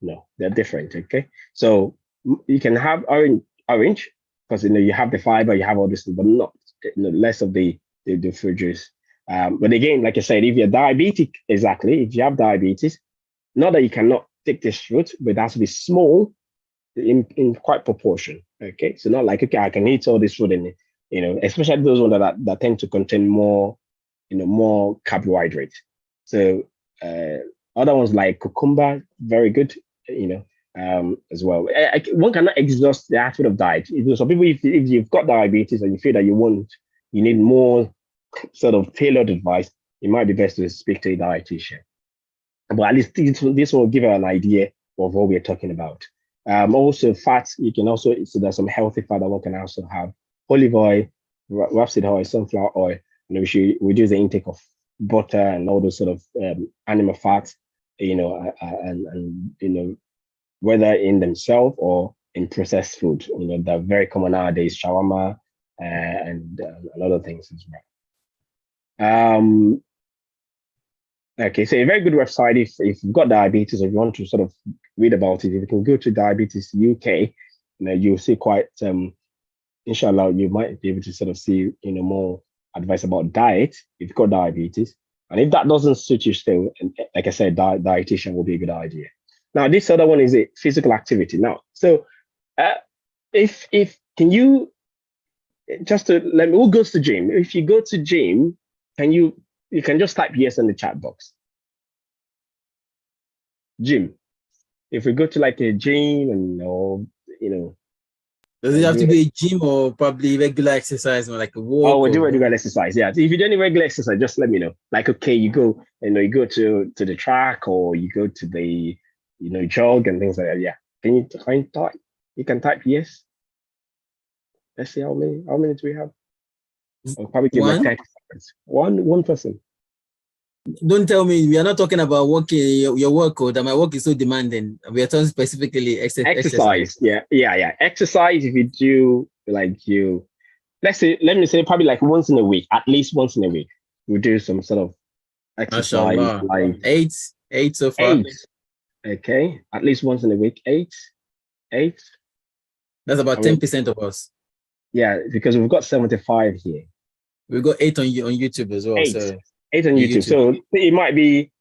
B: no, they're different. Okay, so you can have orange because you have the fiber, you have all this, but not less of the fruit juice. But again, like I said, if you're diabetic, if you have diabetes, not that you cannot take this fruit, but it has to be small in quite proportion. Okay, so not like, okay, I can eat all this food, and especially those ones that tend to contain more, more carbohydrate. So other ones like cucumber, very good, as well. One cannot exhaust the aspect of diet. Some people, if you've got diabetes and you feel that you need more sort of tailored advice, it might be best to speak to a dietitian. But at least this will give you an idea of what we're talking about. Also, fats, you can also, so there's some healthy fat that one can also have. Olive oil, rapeseed oil, sunflower oil. We should reduce the intake of butter and all those sort of animal fats, and whether in themselves or in processed food. They're very common nowadays, shawarma and other things as well. Okay, so a very good website, if you've got diabetes, or if you want to sort of read about it, if you can go to Diabetes UK, you'll see quite, inshallah, you might be able to sort of see, more advice about diet if you've got diabetes. And if that doesn't suit you still, like I said, dietitian will be a good idea. Now, this other one is a physical activity. Now, so can you, just to let me, who goes to gym? If you go to gym, you can just type yes in the chat box. gym. If we go to like a gym and or
A: Does it have to be a gym or probably regular exercise or like a walk?
B: oh, we
A: or
B: do regular exercise. Yeah. If you do any regular exercise, just let me know. Like, okay, you go, you go to the track or you go to the, jog and things like that. Yeah. Can you type? You can type yes. Let's see how many do we have? I'll probably give like
A: one?
B: 30 seconds. One person.
A: Don't tell me we are not talking about working your workout. That my work is so demanding. We are talking specifically exercise.
B: Yeah. Exercise. If you do like let me say probably like once in a week, at least once in a week, we do some sort of exercise.
A: Mashallah.
B: Like
A: eight so far.
B: 8. Okay, at least once in a week. 8.
A: That's about 10% of us.
B: Yeah, because we've got 75 here.
A: We got 8 on YouTube as well.
B: 8,
A: so
B: 8 on YouTube. So it might be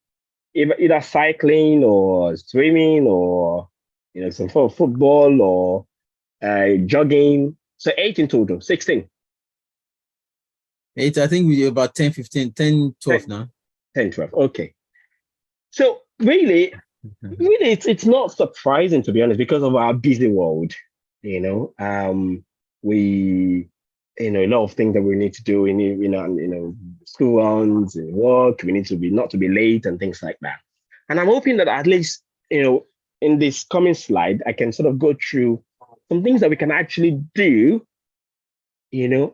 B: either cycling or swimming or some sort of football or jogging. So 8 in total, 16.
A: 8, I think we're about 10, 15, 10, 12 now.
B: 10, 12. Okay. So really, it's not surprising, to be honest, because of our busy world. We a lot of things that we need to do. We need, school runs and work. We need to not to be late and things like that. And I'm hoping that at least, in this coming slide, I can sort of go through some things that we can actually do, to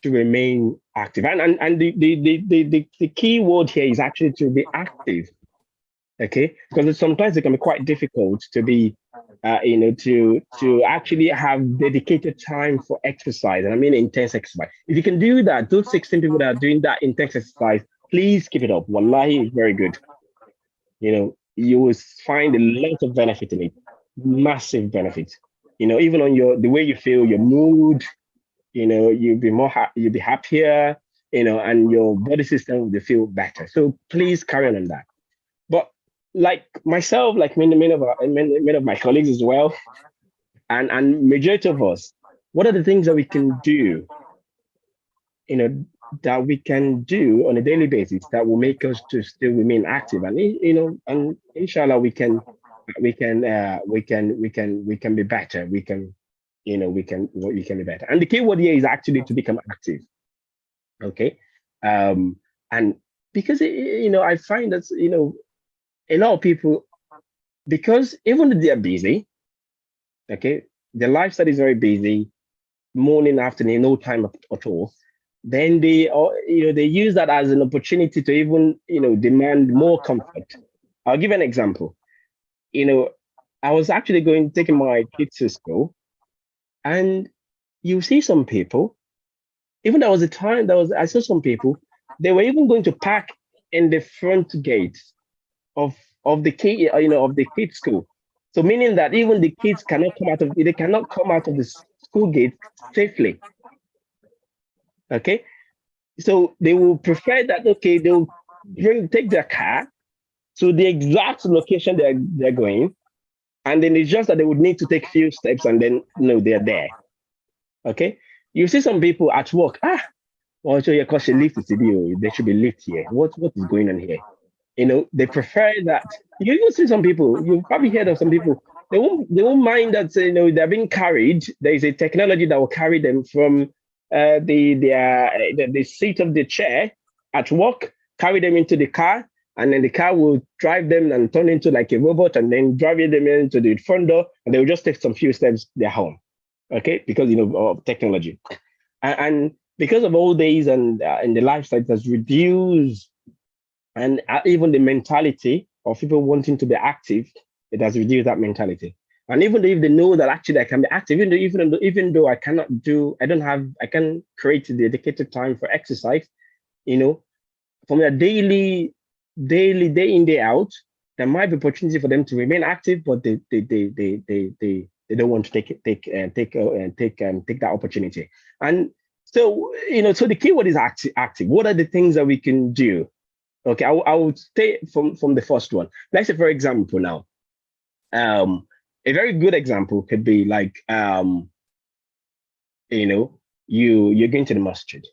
B: remain active. And the key word here is actually to be active. Okay, because sometimes it can be quite difficult to be, to actually have dedicated time for exercise. And I mean intense exercise. If you can do that, those 16 people that are doing that intense exercise, please keep it up. Wallahi, it's very good. You will find a lot of benefit in it, massive benefit. Even on the way you feel, your mood, you'll be you'll be happier, and your body system will feel better. So please carry on that. But like myself, like many of my colleagues as well, and majority of us, what are the things that we can do, that we can do on a daily basis that will make us to still remain active, and and inshallah we can be better. We can be better. And the key word here is actually to become active. Okay, and because I find that a lot of people, because even if they are busy, okay, their lifestyle is very busy, morning, afternoon, no time at all. Then they use that as an opportunity to even demand more comfort. I'll give an example. I was actually taking my kids to school, and you see some people. Even there was a time I saw some people. They were even going to park in the front gate of the kid, of the kids' school. So meaning that even the kids cannot come out of the school gate safely. Okay, so they will prefer that. Okay, they'll take their car to the exact location they're going, and then it's just that they would need to take few steps, and then they're there. Okay, you see some people at work. Well, so your cost lift is there should be lift here. What is going on here? They prefer that. You even see some people, you've probably heard of some people, they won't mind that they're being carried. There is a technology that will carry them from the seat of the chair at work, carry them into the car, and then the car will drive them and turn into like a robot, and then drive them into the front door, and they will just take some few steps, they're home. Okay, because of technology, and because of all these and the lifestyle has reduced. And even the mentality of people wanting to be active, it has reduced that mentality. And even if they know that actually I can be active, even though I can't create a dedicated time for exercise, from their daily, day in, day out, there might be opportunity for them to remain active, but they don't want to take that opportunity. And so, so the keyword is active. What are the things that we can do? Okay, I would stay from the first one. Let's say, for example, now, a very good example could be like, you're going to the masjid.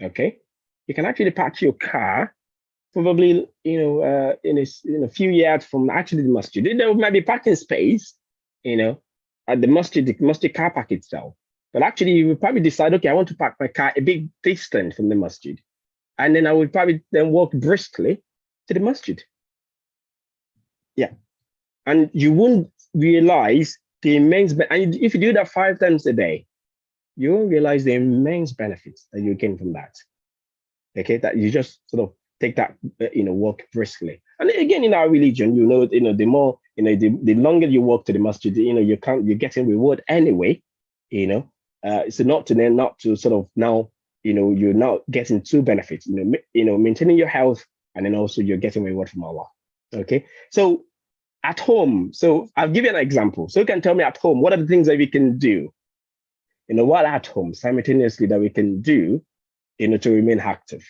B: Okay, you can actually park your car probably, in a few yards from actually the masjid. There might be parking space, at the masjid car park itself. But actually, you would probably decide, okay, I want to park my car a big distance from the masjid. And then I would probably then walk briskly to the masjid. Yeah. And you won't realize the immense, and if you do that 5 times a day, you won't realize the immense benefits that you gain from that. Okay, that you just sort of take that, walk briskly. And again, in our religion, the more, the longer you walk to the masjid, you're getting reward anyway, so not to sort of now, you're now getting 2 benefits, maintaining your health, and then also you're getting reward from Allah. Okay, so at home, so I'll give you an example. So you can tell me at home, what are the things that we can do, while at home simultaneously that we can do, to remain active.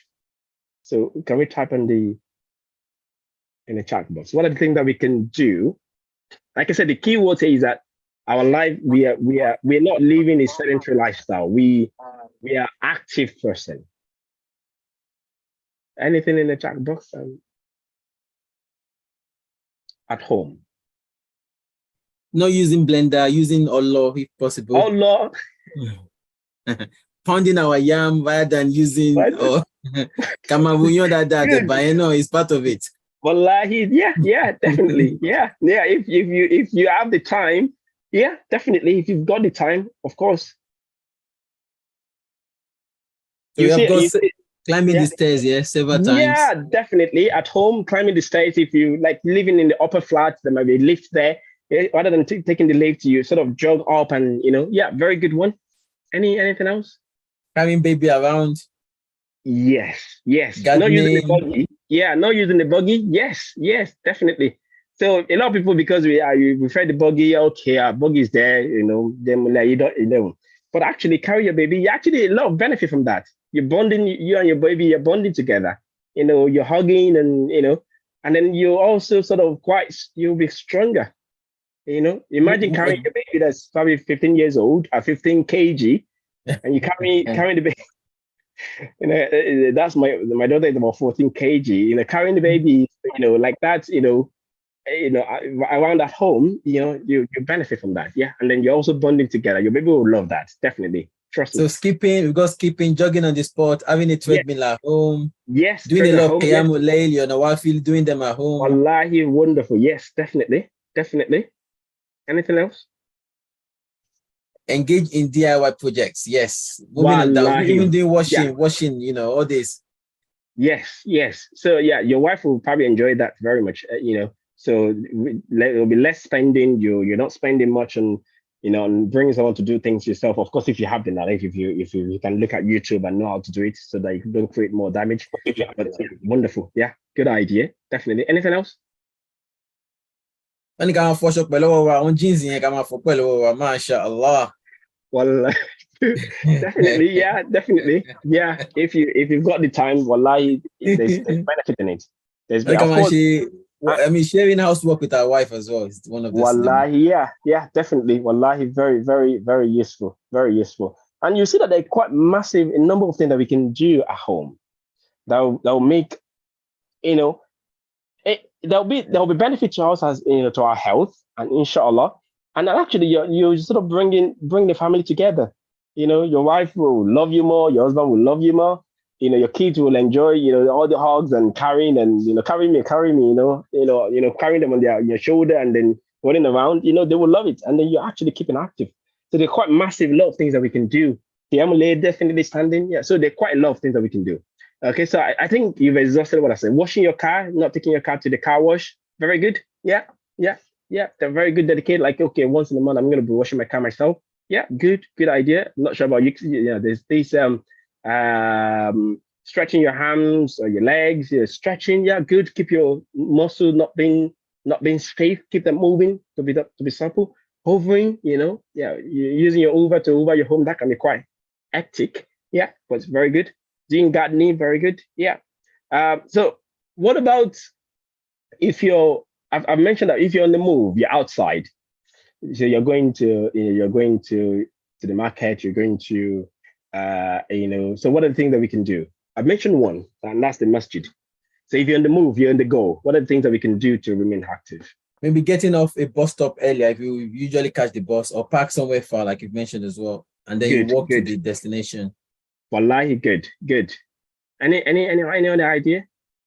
B: So can we type in the chat box? What are the things that we can do? Like I said, the key word is that our life, we're not living a sedentary lifestyle. We are active person. Anything in the chat box? At home.
A: Not using blender, using Allah if possible.
B: Allah.
A: Pounding our yam rather than using Kamabunyo that Bayano is part of it.
B: Wallahi, yeah, definitely. Yeah. If you have the time, yeah, definitely. If you've got the time, of course.
A: Climbing the stairs, several times.
B: Yeah, definitely. At home, climbing the stairs. If you like living in the upper flat, there might be a lift there. Rather than taking the lift, you sort of jog up and, very good one. Anything else?
A: Carrying baby around.
B: Yes.
A: Gardening.
B: Not using the buggy. Yeah, not using the buggy. Yes, definitely. So a lot of people, because we refer the buggy, okay, our buggy is there, then like, you don't. But actually carry your baby, you actually a lot of benefit from that. You're bonding, you and your baby, you're bonding together. You're hugging and, and then you also sort of you'll be stronger. Imagine carrying a baby that's probably 15 years old at 15 kg, and you carrying the baby. That's my daughter is about 14 kg. Carrying the baby, like that, around at home, you benefit from that. Yeah. And then you're also bonding together. Your baby will love that. Definitely. Trust me.
A: So we've got skipping, jogging on the spot, having a treadmill at home.
B: Yes.
A: Doing a lot of Qiyamul Layl, Nawafil, doing them at home.
B: Wallahi, wonderful. Yes, definitely. Anything else?
A: Engage in DIY projects. Yes. Even doing washing, all this.
B: Yes. So yeah, your wife will probably enjoy that very much, So it'll be less spending. You're not spending much on, and bringing someone to do things yourself. Of course, if you have the knowledge, if you can look at YouTube and know how to do it, so that you don't create more damage. But yeah, wonderful. Yeah, good idea. Definitely. Anything else?
A: MashaAllah.
B: Well, definitely. Yeah, if you've got the time, wallahi, there's benefit in it.
A: Sharing housework with our wife as well is one of the
B: wallahi, yeah, definitely. Wallahi, very, very, very useful. Very useful. And you see that they're quite massive a number of things that we can do at home that will make, there'll be benefit to us as to our health, and inshallah. And actually you sort of bring the family together. Your wife will love you more, your husband will love you more. Your kids will enjoy, all the hugs and carrying and, carry me, carrying them on your shoulder and then running around, they will love it. And then you're actually keeping active. So they're quite massive, lot of things that we can do. The emulate definitely standing. Yeah. So there are quite a lot of things that we can do. Okay. So I think you've exhausted what I said. Washing your car, not taking your car to the car wash. Very good. Yeah. They're very good, dedicated. Like, okay, once in a month, I'm going to be washing my car myself. Yeah. Good idea. I'm not sure about you. Yeah. There's this, stretching your arms or your legs, stretching. Yeah, good. Keep your muscle not being stiff. Keep them moving to be supple. Hovering, you're using your over to over your home. That can be quite hectic. Yeah, but it's very good. Doing gardening, very good. Yeah. So what about if I've mentioned that if you're on the move, you're outside. So you're going to the market. You're going to so what are the things that we can do? I've mentioned one, and that's the masjid. So if you're on the move, you're on the go. What are the things that we can do to remain active?
A: Maybe getting off a bus stop earlier if you usually catch the bus, or park somewhere far, like you mentioned as well, and then you walk to the destination.
B: Wallahi, good. Any other idea?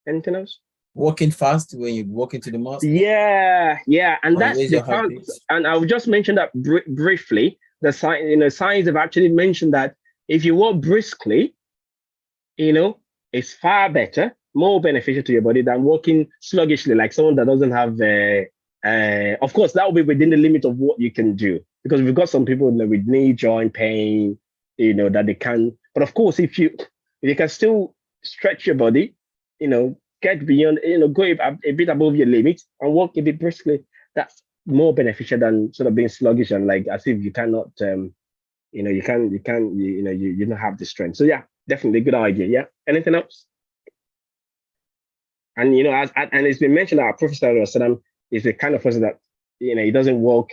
B: Anything else?
A: Walking fast when you walk into the mosque.
B: Yeah, and that's the part. And I'll just mention that briefly. The science have actually mentioned that if you walk briskly, it's far better, more beneficial to your body than walking sluggishly, like someone that doesn't have. Of course, that will be within the limit of what you can do, because we've got some people with knee joint pain, that they can. But of course, if you can still stretch your body, get beyond, go a bit above your limit and walk a bit briskly. That's more beneficial than sort of being sluggish and like as if you cannot, you don't have the strength. So yeah, definitely good idea. Yeah. Anything else? And and it's been mentioned that our Prophet ﷺ is the kind of person that he doesn't walk,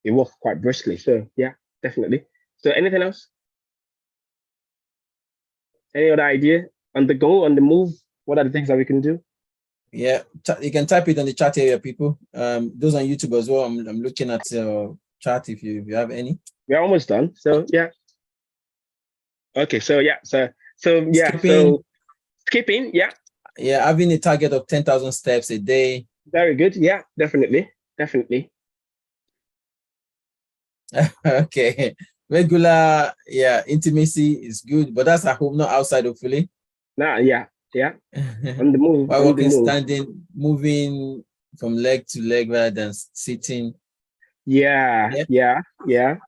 B: he walks quite briskly. So yeah, definitely. So anything else? Any other idea? On the go, on the move, what are the things that we can do?
A: Yeah, you can type it on the chat area, people. Those on YouTube as well. I'm looking at chat if you have any. We're
B: almost done. So yeah. Okay, so yeah, so skipping, yeah.
A: Yeah, having a target of 10,000 steps a day.
B: Very good. Yeah, definitely.
A: Okay. Regular, intimacy is good, but that's at home, not outside, hopefully.
B: Nah, yeah. On the move.
A: While walking, standing, moving from leg to leg rather than sitting.
B: Yeah.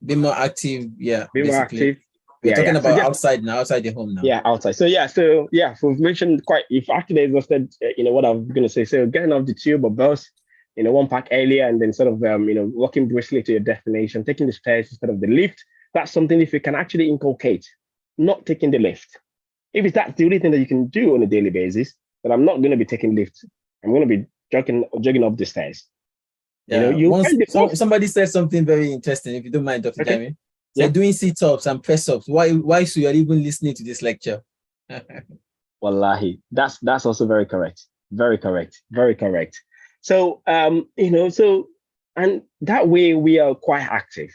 A: Be more active. Yeah.
B: Be more active.
A: We're talking about outside now, outside the home now.
B: Yeah, outside. So we've mentioned quite, if actually exhausted, what I'm going to say. So getting off the tube or bus, one pack earlier, and then sort of, walking briskly to your destination, taking the stairs instead of the lift. That's something if you can actually inculcate, not taking the lift. If that's the only thing that you can do on a daily basis, then I'm not going to be taking lifts. I'm going to be jogging up the stairs.
A: Yeah. Somebody said something very interesting, if you don't mind, Dr. Jami. So doing sit-ups and press-ups. Why should you be listening to this lecture?
B: Wallahi, that's also very correct. Very correct. So and that way we are quite active,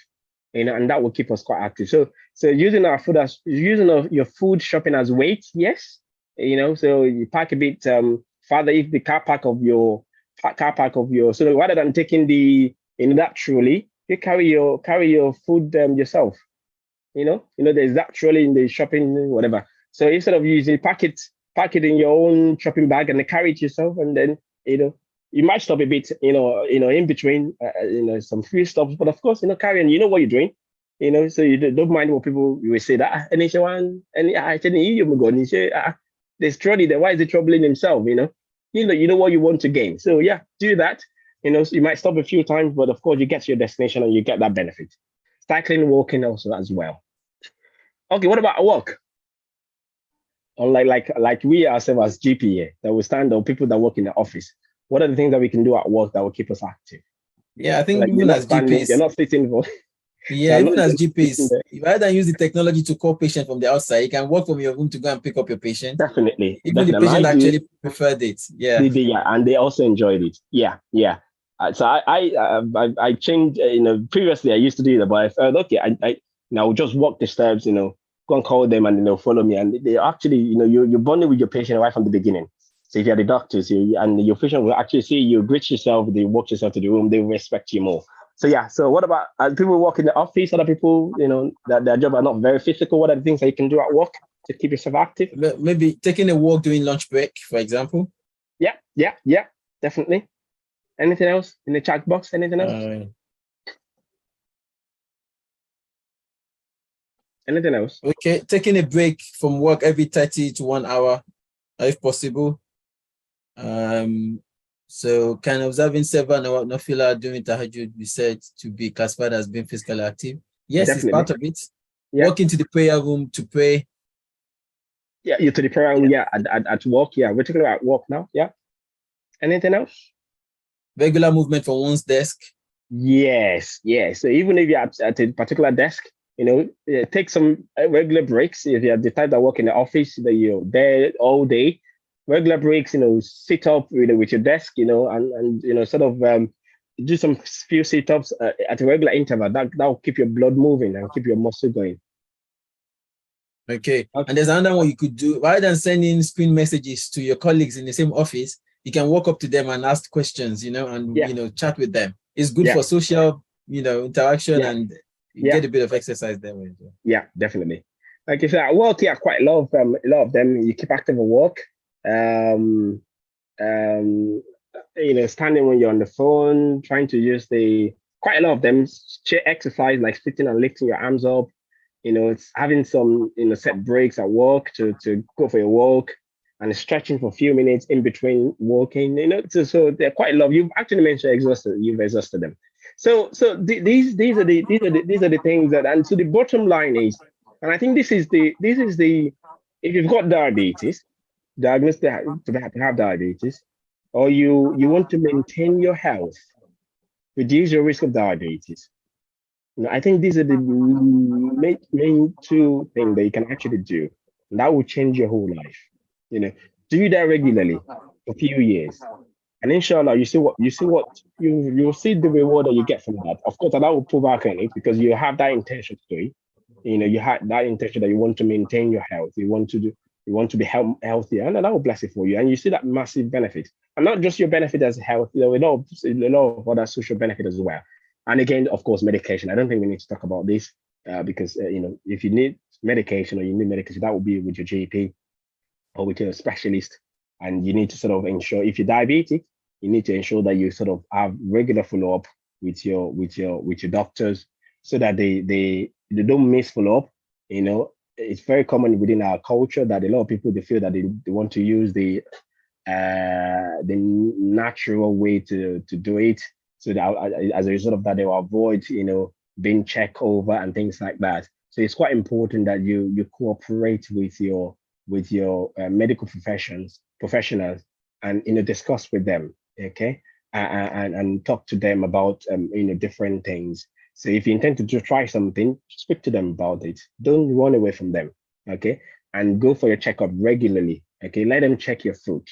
B: and that will keep us quite active. So using our food your food shopping as weight, yes. So you pack a bit farther if the car park of your so rather than taking that trolley, you carry your food yourself. There's that trolley in the shopping, whatever. So instead of using pack it in your own shopping bag and then carry it yourself, and then you might stop a bit, in between, some free stops, but of course, carry on. You know what you're doing, so you don't mind what people will say that. And I tell you, there's trolley there. Why is he troubling himself? You know what you want to gain. So yeah, do that. So you might stop a few times, but of course you get to your destination and you get that benefit. Cycling, walking also as well. Okay, what about a walk? Unlike like we ourselves as GPA that will stand on people that work in the office. What are the things that we can do at work that will keep us active?
A: Yeah, I think even as GPs,
B: you're not sitting for.
A: Yeah, even as GPs, rather than use the technology to call patients from the outside, you can work from your room to go and pick up your patient.
B: Definitely.
A: Even the patient actually preferred it. Yeah.
B: And they also enjoyed it. Yeah. So I changed. Previously I used to do that, but I thought, okay, I now just walk the steps. Go and call them, and they'll follow me. And they actually, you're bonding with your patient right from the beginning. So if you're the doctor, and your patient will actually see you, greet yourself, they walk yourself to the room, they respect you more. So yeah. So what about people work in the office? Other people, that their job are not very physical. What are the things that you can do at work to keep yourself active?
A: Maybe taking a walk during lunch break, for example.
B: Yeah, definitely. Anything else in the chat box? Anything else? Anything else?
A: Okay, taking a break from work every 30 to 1 hour, if possible. So kind of observing several nafila during tahajjud be said to be classified as being physically active. Yes, definitely. It's part of it. Yeah. Walk into the prayer room to pray.
B: Yeah, you're to the prayer room. Yeah, at work. Yeah, we're talking about work now. Yeah. Anything else?
A: Regular movement from one's desk.
B: Yes. So even if you're at a particular desk, take some regular breaks. If you're the type that work in the office, that you're there all day, regular breaks, sit up, with your desk, and sort of do some few sit-ups at a regular interval. That will keep your blood moving and keep your muscle going.
A: Okay. And there's another one you could do. Rather than sending screen messages to your colleagues in the same office, you can walk up to them and ask questions, and chat with them. It's good for social, interaction, and you get a bit of exercise there.
B: Yeah, definitely. Like I said, at work, quite a lot of them. You keep active at work. Standing when you're on the phone, trying to use quite a lot of them chair exercise, like sitting and lifting your arms up. It's having some, set breaks at work to go for a walk and stretching for a few minutes in between walking, so they're quite a lot. You've actually mentioned you've exhausted them. So these are the things that, and so the bottom line is, and I think this is the, if you've got diabetes, diagnosed to have diabetes, or you want to maintain your health, reduce your risk of diabetes. I think these are the main two things that you can actually do. And that will change your whole life. Do that regularly for a few years. And inshallah, you'll see the reward that you get from that. Of course, that will prove out in it because you have that intention to do it. You have that intention that you want to maintain your health. You want to be healthier, and that will bless it for you. And you see that massive benefit. And not just your benefit as health, a lot of other social benefit as well. And again, of course, medication. I don't think we need to talk about this because, if you need medication that will be with your GP or with your specialist. And you need to sort of ensure, if you're diabetic, you need to ensure that you sort of have regular follow-up with your doctors so that they don't miss follow-up. It's very common within our culture that a lot of people, they feel that they want to use the natural way to do it. So that as a result of that, they will avoid, being checked over and things like that. So it's quite important that you cooperate with your medical professionals and discuss with them, okay, and talk to them about different things. So if you intend to try something, speak to them about it. Don't run away from them, okay, and go for your checkup regularly, okay. Let them check your food,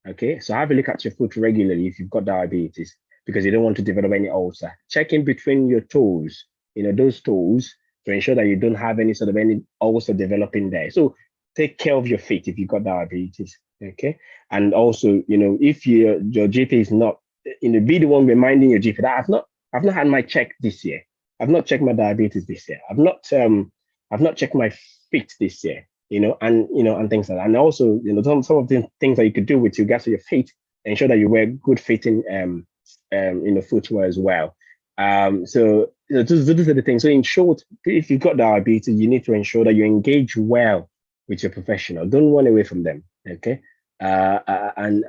B: okay. So have a look at your food regularly if you've got diabetes, because you don't want to develop any ulcer. Check in between your toes, those toes, to ensure that you don't have any ulcer developing there. So take care of your feet if you've got diabetes, okay? And also, if your GP is not, be the one reminding your GP that I've not had my check this year. I've not checked my diabetes this year. I've not checked my feet this year, and things like that. And also, some of the things that you could do with regards to your feet, ensure that you wear good fitting footwear as well. So those are the things. So in short, if you've got diabetes, you need to ensure that you engage well with your professional. Don't run away from them, okay? And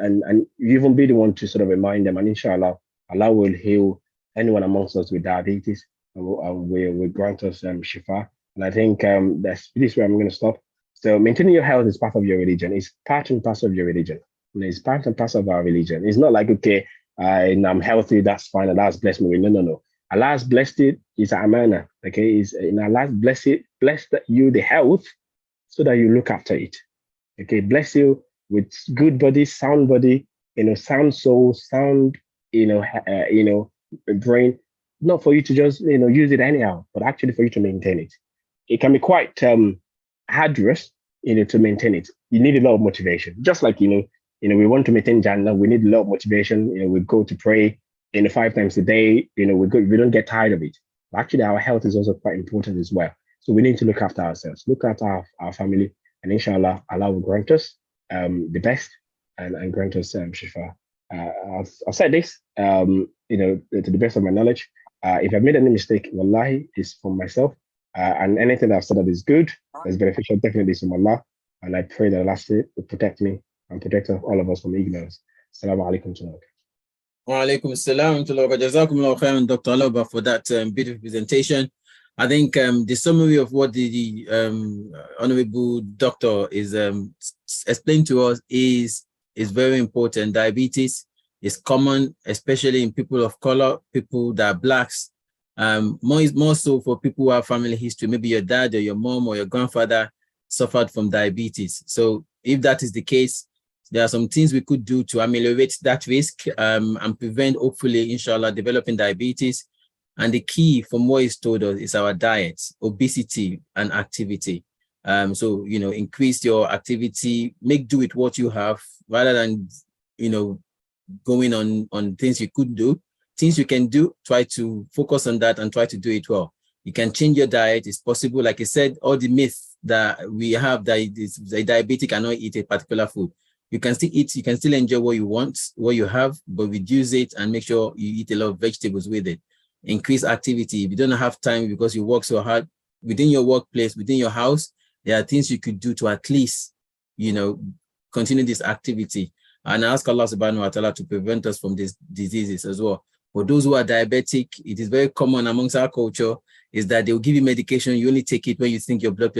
B: you even be the one to sort of remind them. And inshallah, Allah will heal anyone amongst us with diabetes, and will grant us shifa. And I think this is where I'm going to stop. So maintaining your health is part of your religion. It's part and parcel of your religion. And it's part and parcel of our religion. It's not like, okay, I'm healthy, that's fine, and Allah's blessed me. No. Allah's blessed it is amana. Okay, Allah's blessed you the health so that you look after it. Okay, bless you with good body, sound body, sound soul, sound, brain. Not for you to just use it anyhow, but actually for you to maintain it. It can be quite arduous, to maintain it. You need a lot of motivation. Just like we want to maintain Jannah, we need a lot of motivation. We go to pray 5 times a day. We don't get tired of it. But actually, our health is also quite important as well. So we need to look after ourselves, look after our family, and inshallah, Allah will grant us the best and grant us shifa. I've said this, to the best of my knowledge. If I've made any mistake, wallahi, it's from myself. And anything that I've said that is good, that's beneficial, definitely is from Allah. And I pray that Allah will protect me and protect all of us from ignorance. Assalamu alaikum.
A: Wa alaikum assalam. Jazakumullah khairan, Dr. Alaba, for that beautiful presentation. I think the summary of what the Honorable Doctor is explained to us is very important. Diabetes is common, especially in people of color, people that are blacks, more so for people who have family history. Maybe your dad or your mom or your grandfather suffered from diabetes. So if that is the case, There are some things we could do to ameliorate that risk and prevent, hopefully, inshallah, developing diabetes. And the key from what is told us is our diet, obesity, and activity. So, increase your activity, make do with what you have rather than, going on things you could do. Things you can do, try to focus on that and try to do it well. You can change your diet. It's possible. Like I said, all the myths that we have that the diabetic cannot eat a particular food. You can still eat, you can still enjoy what you want, what you have, but reduce it and make sure you eat a lot of vegetables with it. Increase activity. If you don't have time because you work so hard within your workplace, within your house, there are things you could do to at least, continue this activity. And I ask Allah subhanahu wa ta'ala to prevent us from these diseases as well. For those who are diabetic, it is very common amongst our culture is that they will give you medication. You only take it when you think your blood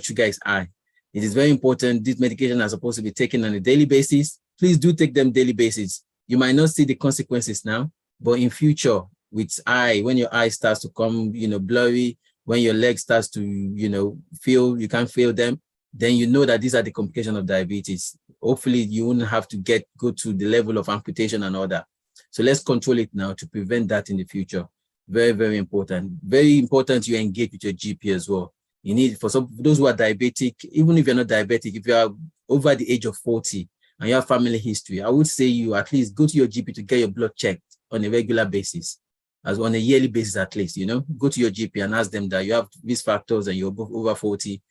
A: sugar is high. It is very important. These medications are supposed to be taken on a daily basis. Please do take them daily basis. You might not see the consequences now, but in future, when your eye starts to come, blurry, when your leg starts to, you can't feel them, then you know that these are the complications of diabetes. Hopefully, you won't have to go to the level of amputation and all that. So let's control it now to prevent that in the future. Very, very important. Very important you engage with your GP as well. You need, for those who are diabetic, even if you're not diabetic, if you are over the age of 40 and you have family history, I would say you at least go to your GP to get your blood checked on a regular basis, as on a yearly basis at least, go to your GP and ask them that you have these factors and you're over 40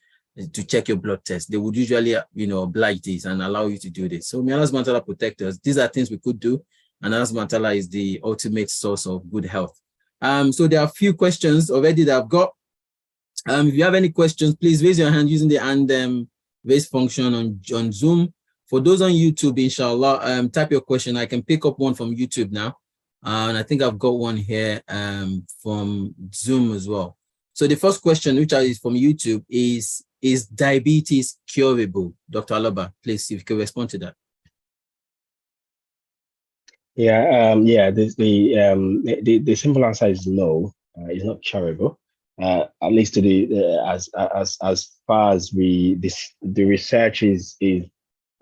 A: to check your blood test. They would usually, oblige this and allow you to do this. So may Allah subhanahu wa ta'ala protect us. These are things we could do. And Allah subhanahu wa ta'ala is the ultimate source of good health. So there are a few questions already that I've got. If you have any questions, please raise your hand using the hand raise function on Zoom. For those on YouTube, inshallah, type your question. I can pick up one from YouTube now. And I think I've got one here from Zoom as well. So the first question, which is from YouTube, is diabetes curable? Dr. Alaba, please, if you can respond to that.
B: Yeah, the simple answer is no. It's not curable. At least to as far as the research is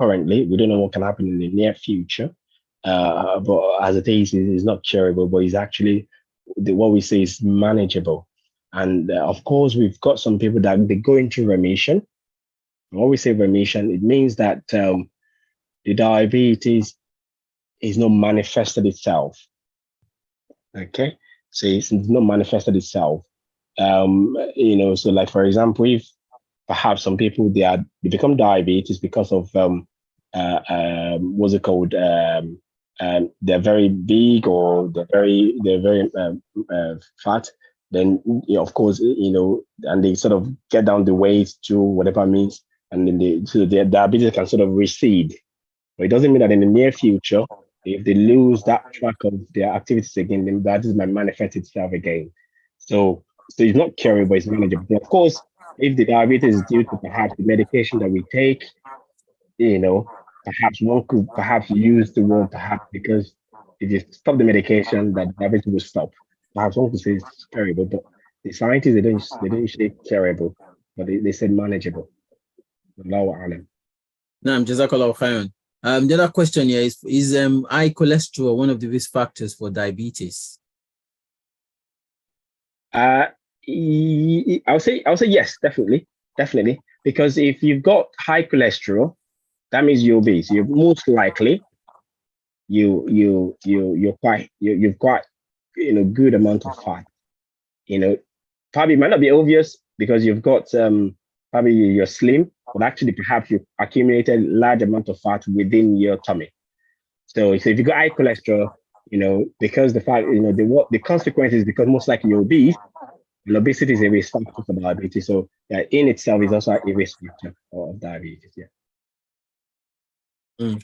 B: currently, we don't know what can happen in the near future. But as it is, it's not curable, but it's actually what we say is manageable. And of course, we've got some people that they go into remission. When we say remission, it means that the diabetes is not manifested itself. Okay, so it's not manifested itself. So like for example, if perhaps some people they become diabetes because of what's it called? They're very big or they're very fat. Then of course and they sort of get down the weight to whatever means, and then their diabetes can sort of recede. But it doesn't mean that in the near future, if they lose that track of their activities again, then diabetes might manifest itself again. So it's not curable, it's manageable. But of course, if the diabetes is due to perhaps the medication that we take, perhaps one could use the word perhaps because if you stop the medication, that diabetes will stop. Perhaps one could say it's curable, but the scientists they don't say curable, but they say manageable. Allahu a'lam.
A: Naam, jazakallahu khairan. The other question here is high cholesterol one of the risk factors for diabetes?
B: I'll say yes, definitely, because if you've got high cholesterol, that means you're obese. You're most likely you've got good amount of fat. Probably might not be obvious because you've got probably you're slim, but actually perhaps you accumulated large amount of fat within your tummy. So if you got high cholesterol, because the fact, the consequences, because most likely you're obese, and obesity is a risk factor for diabetes. So in itself is also a risk factor of diabetes. Yeah.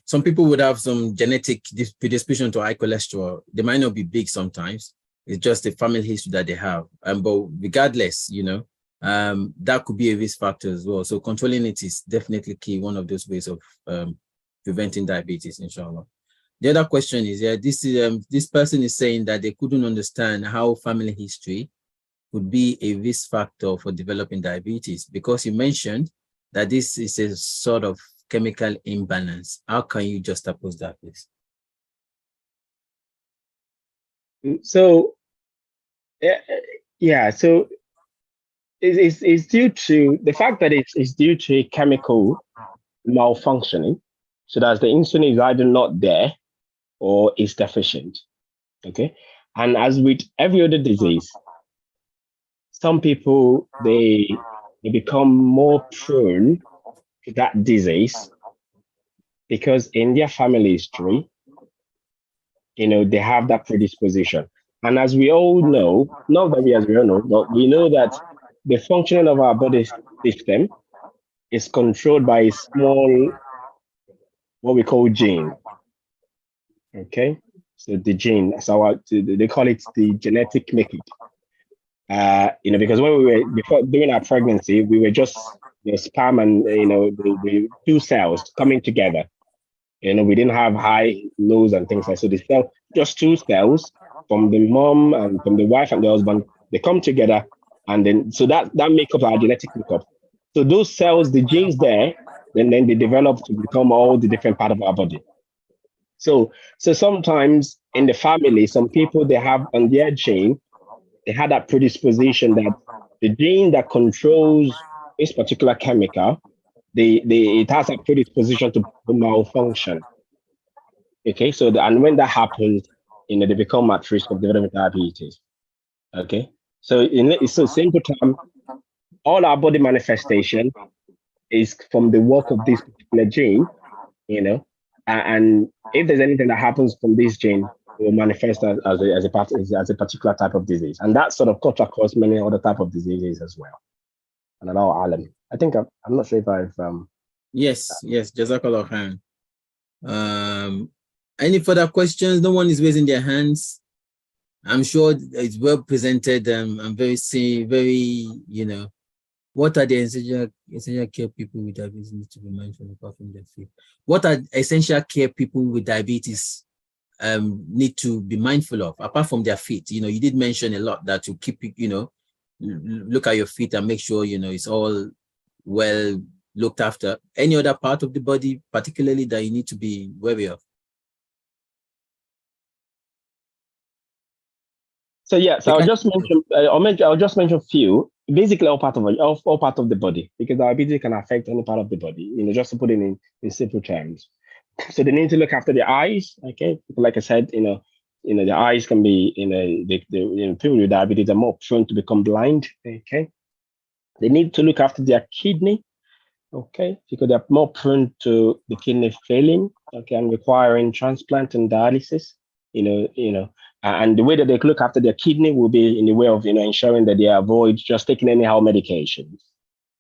A: Some people would have some genetic predisposition to high cholesterol. They might not be big sometimes. It's just a family history that they have. But regardless, that could be a risk factor as well. So controlling it is definitely key, one of those ways of preventing diabetes, inshallah. The other question is, this person is saying that they couldn't understand how family history could be a risk factor for developing diabetes, because you mentioned that this is a sort of chemical imbalance. How can you juxtapose that, please?
B: So, so it's due to the fact that it's due to a chemical malfunctioning. So that the insulin is either not there or is deficient. Okay. And as with every other disease, some people they become more prone to that disease because in their family history, they have that predisposition. And as we all know, not that as we all know, but we know that the functioning of our body system is controlled by a small, what we call gene. Okay, so the gene, so they call it the genetic makeup. Because when we were before during our pregnancy, we were just sperm and the two cells coming together. We didn't have high, lows, and things like so. The cell, just two cells from the mom and from the wife and the husband, they come together, and then so that makes up our genetic makeup. So those cells, the genes there, then they develop to become all the different part of our body. So sometimes in the family, some people they have on their gene, they had that predisposition that the gene that controls this particular chemical, it has a predisposition to malfunction. Okay, so and when that happens, they become at risk of developing diabetes. Okay, so in so simple term, all our body manifestation is from the work of this particular gene, and if there's anything that happens from this gene, it will manifest as a particular type of disease, and that sort of cuts across many other type of diseases as well. And allow Alan. I think I'm not sure if I've
A: Yes, Jazakallah khair. Any further questions? No one is raising their hands. I'm sure it's well presented and very, what are the essential care people with diabetes need to be mindful apart from their feet? What are essential care people with diabetes need to be mindful of apart from their feet? You did mention a lot that to keep, look at your feet and make sure, it's all well looked after. Any other part of the body, particularly that you need to be wary of?
B: So I'll just mention a few. Basically, all part of the body, because diabetes can affect any part of the body. Just to put it in simple terms. So they need to look after the eyes. Okay, like I said, the eyes can be, people with diabetes are more prone to become blind. Okay, they need to look after their kidney. Okay, because they're more prone to the kidney failing. Okay, and requiring transplant and dialysis. And the way that they look after their kidney will be in the way of ensuring that they avoid just taking anyhow medications.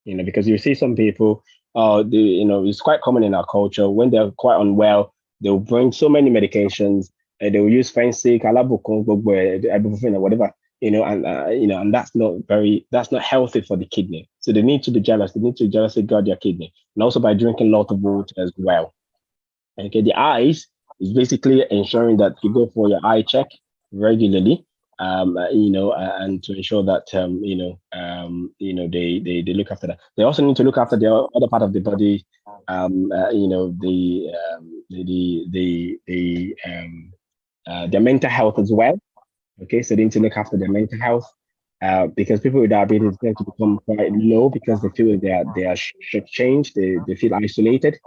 B: Because you see some people, it's quite common in our culture when they're quite unwell, they'll bring so many medications, and they will use fancy ibuprofen or whatever, and that's not healthy for the kidney. So they need to be jealous. They need to jealously guard their kidney, and also by drinking a lot of water as well. Okay, the eyes is basically ensuring that you go for your eye check regularly, and to ensure that they look after that. They also need to look after the other part of the body, their mental health as well. Okay, so they need to look after their mental health, because people with diabetes tend to become quite low because they feel they are shortchanged, they feel isolated,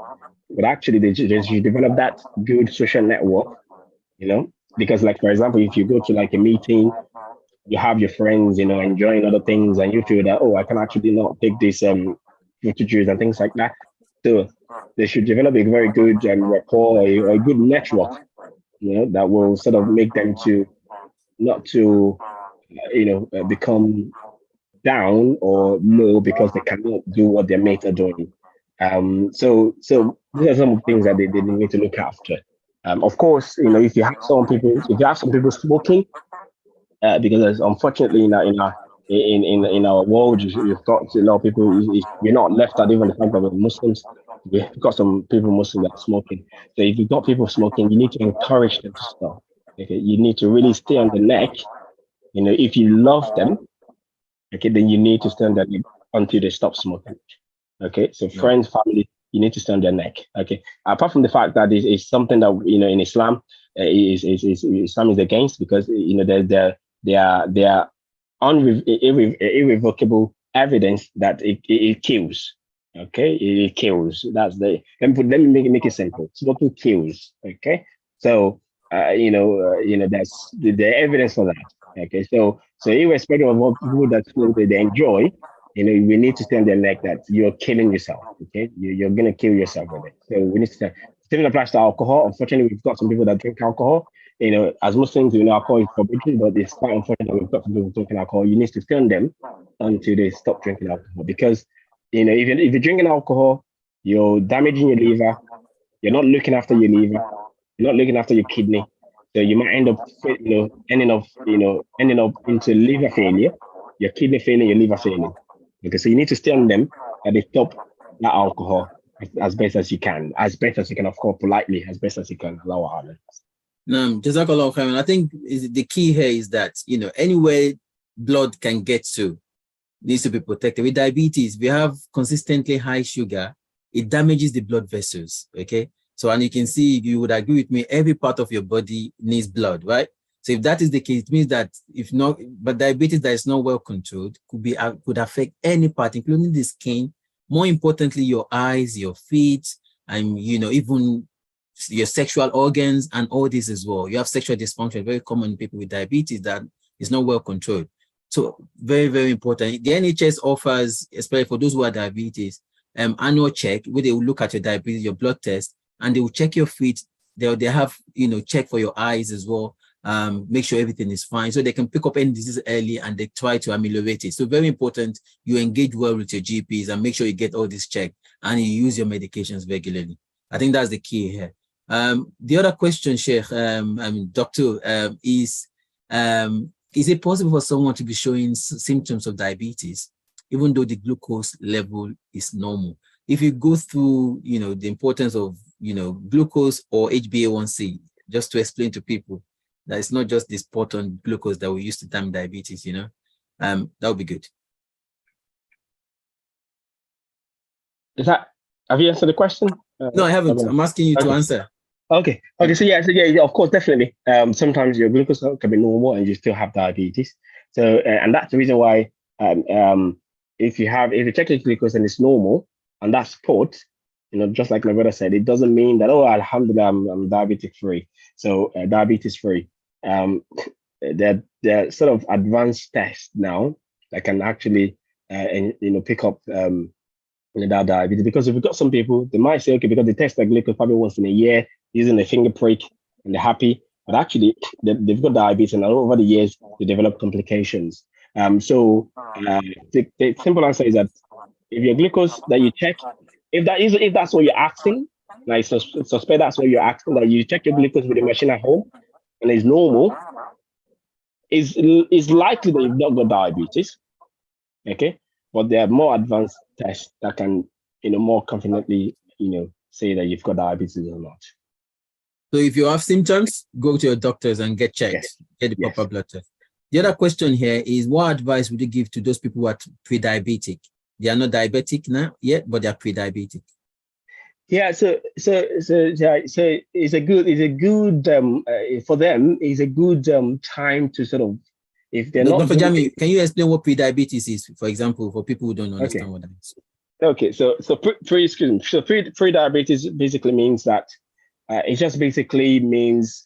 B: but actually they should develop that good social network, because like, for example, if you go to like a meeting, you have your friends, enjoying other things, and you feel that, oh, I can actually not take this fruit juice and things like that. So they should develop a very good rapport or a good network, that will sort of make them to not to become down or low because they cannot do what their mates are doing. So these are some of the things that they need to look after. Of course, if you have some people smoking, because unfortunately in our world, you've got a lot of people. We're not left out, even the fact that we're Muslims. We've got some people Muslims that are smoking. So if you've got people smoking, you need to encourage them to stop. Okay, you need to really stay on the neck. If you love them, okay, then you need to stay on their neck until they stop smoking. Okay, so friends, family, you need to stay on their neck. Okay. Apart from the fact that it's something that in Islam, Islam is against, because there are irrevocable evidence that it kills. Okay, it kills. That's the let me make it simple. Smoking kills. Okay, so that's the evidence for that. Okay, so irrespective of what people that smoke they enjoy, we need to stay on their neck that you're killing yourself. Okay, you're gonna kill yourself with it. So we need to stay. Same applies to alcohol. Unfortunately, we've got some people that drink alcohol. As Muslims, alcohol is forbidden, but it's quite unfortunate we've got some people drinking alcohol. You need to stay on them until they stop drinking alcohol, because if you're drinking alcohol, you're damaging your liver. You're not looking after your liver. You're not looking after your kidney. So you might end up, ending up into liver failure, your kidney failing, your liver failing. Okay, so you need to stay on them and they stop that alcohol as best as you can, of course, politely, as best as you can.
A: Jazakallah khairan. I think the key here is that, anywhere blood can get to needs to be protected. With diabetes, we have consistently high sugar. It damages the blood vessels, okay? So, and you can see, you would agree with me, every part of your body needs blood, right? So if that is the case, it means that but diabetes that is not well controlled could affect any part, including the skin, more importantly, your eyes, your feet, and, even your sexual organs and all this as well. You have sexual dysfunction, very common in people with diabetes that is not well controlled. So very, very important. The NHS offers, especially for those who are diabetes, annual check where they will look at your diabetes, your blood test, and they will check your feet. They have, check for your eyes as well. Make sure everything is fine, so they can pick up any disease early and they try to ameliorate it. So very important, you engage well with your GPs and make sure you get all this checked and you use your medications regularly. I think that's the key here. The other question, Sheikh, Doctor, is it possible for someone to be showing symptoms of diabetes, even though the glucose level is normal? If you go through, the importance of, glucose or HbA1c, just to explain to people that it's not just the spot on glucose that we use to damn diabetes, that would be good.
B: Have you answered the question?
A: No, I haven't. I'm asking you to answer.
B: Okay. So yeah, of course, definitely. Sometimes your glucose can be normal and you still have diabetes. So, and that's the reason why, if you check your glucose and it's normal and that's spot, just like my brother said, it doesn't mean that, alhamdulillah, I'm diabetic free. So diabetes free. There are sort of advanced tests now that can actually, pick up that diabetes. Because if you've got some people, they might say, okay, because they test their glucose probably once in a year using a finger prick and they're happy, but actually they've got diabetes and over the years they develop complications. So the simple answer is that if your glucose that you check, if that's what you're asking, like suspect that's what you're asking, that you check your glucose with a machine at home and it's normal, is likely that you've not got diabetes. Okay, but there are more advanced tests that can, more confidently, say that you've got diabetes or not.
A: So if you have symptoms, go to your doctors and get checked, get the proper blood test. The other question here is, what advice would you give to those people who are pre-diabetic? They are not diabetic now yet, but they are pre-diabetic.
B: Yeah, so it's a good for them. It's a good time to sort of, if they're not.
A: Dr. Jami, can you explain what pre-diabetes is, for example, for people who don't understand what that is?
B: Okay, so pre-diabetes basically means that it just basically means,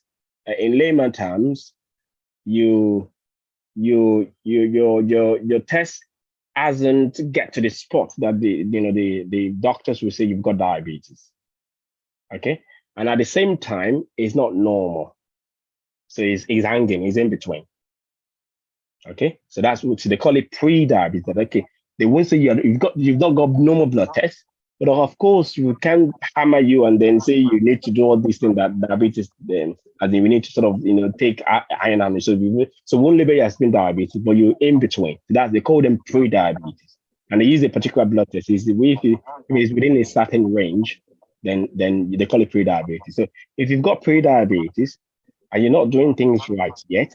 B: in layman terms, your test hasn't get to the spot that the doctors will say you've got diabetes. Okay, and at the same time, it's not normal. So it's hanging, it's in between. Okay, so that's what they call it pre-diabetes. Okay, they won't say you've not got normal blood tests, but of course you can hammer you and then say you need to do all these things that diabetes. Then and then we need to sort of take iron and so one label has been diabetes, but you're in between. That they call them pre-diabetes, and they use a particular blood test. Is the way if it's within a certain range, then they call it pre-diabetes. So if you've got pre-diabetes and you're not doing things right yet,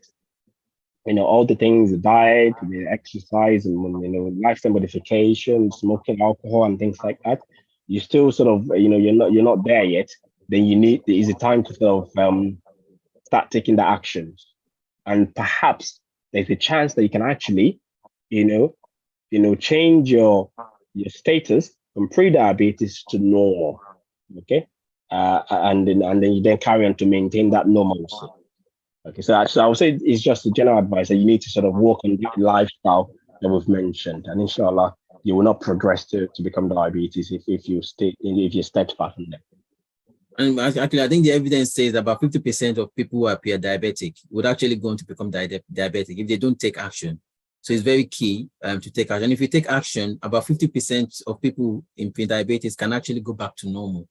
B: all the things, the diet, the exercise, and lifestyle modification, smoking alcohol, and things like that, you still sort of, you're not there yet, then there is a time to sort of start taking the actions. And perhaps there's a chance that you can actually, change your status from pre-diabetes to normal. Okay. And then you then carry on to maintain that normalcy. Okay, so I would say it's just a general advice that you need to sort of work on the lifestyle that we've mentioned, and inshallah, you will not progress to become diabetes if you you're steadfast in that.
A: And actually, I think the evidence says about 50% of people who appear diabetic would actually go on to become diabetic if they don't take action. So it's very key to take action. If you take action, about 50% of people in pre-diabetes can actually go back to normal.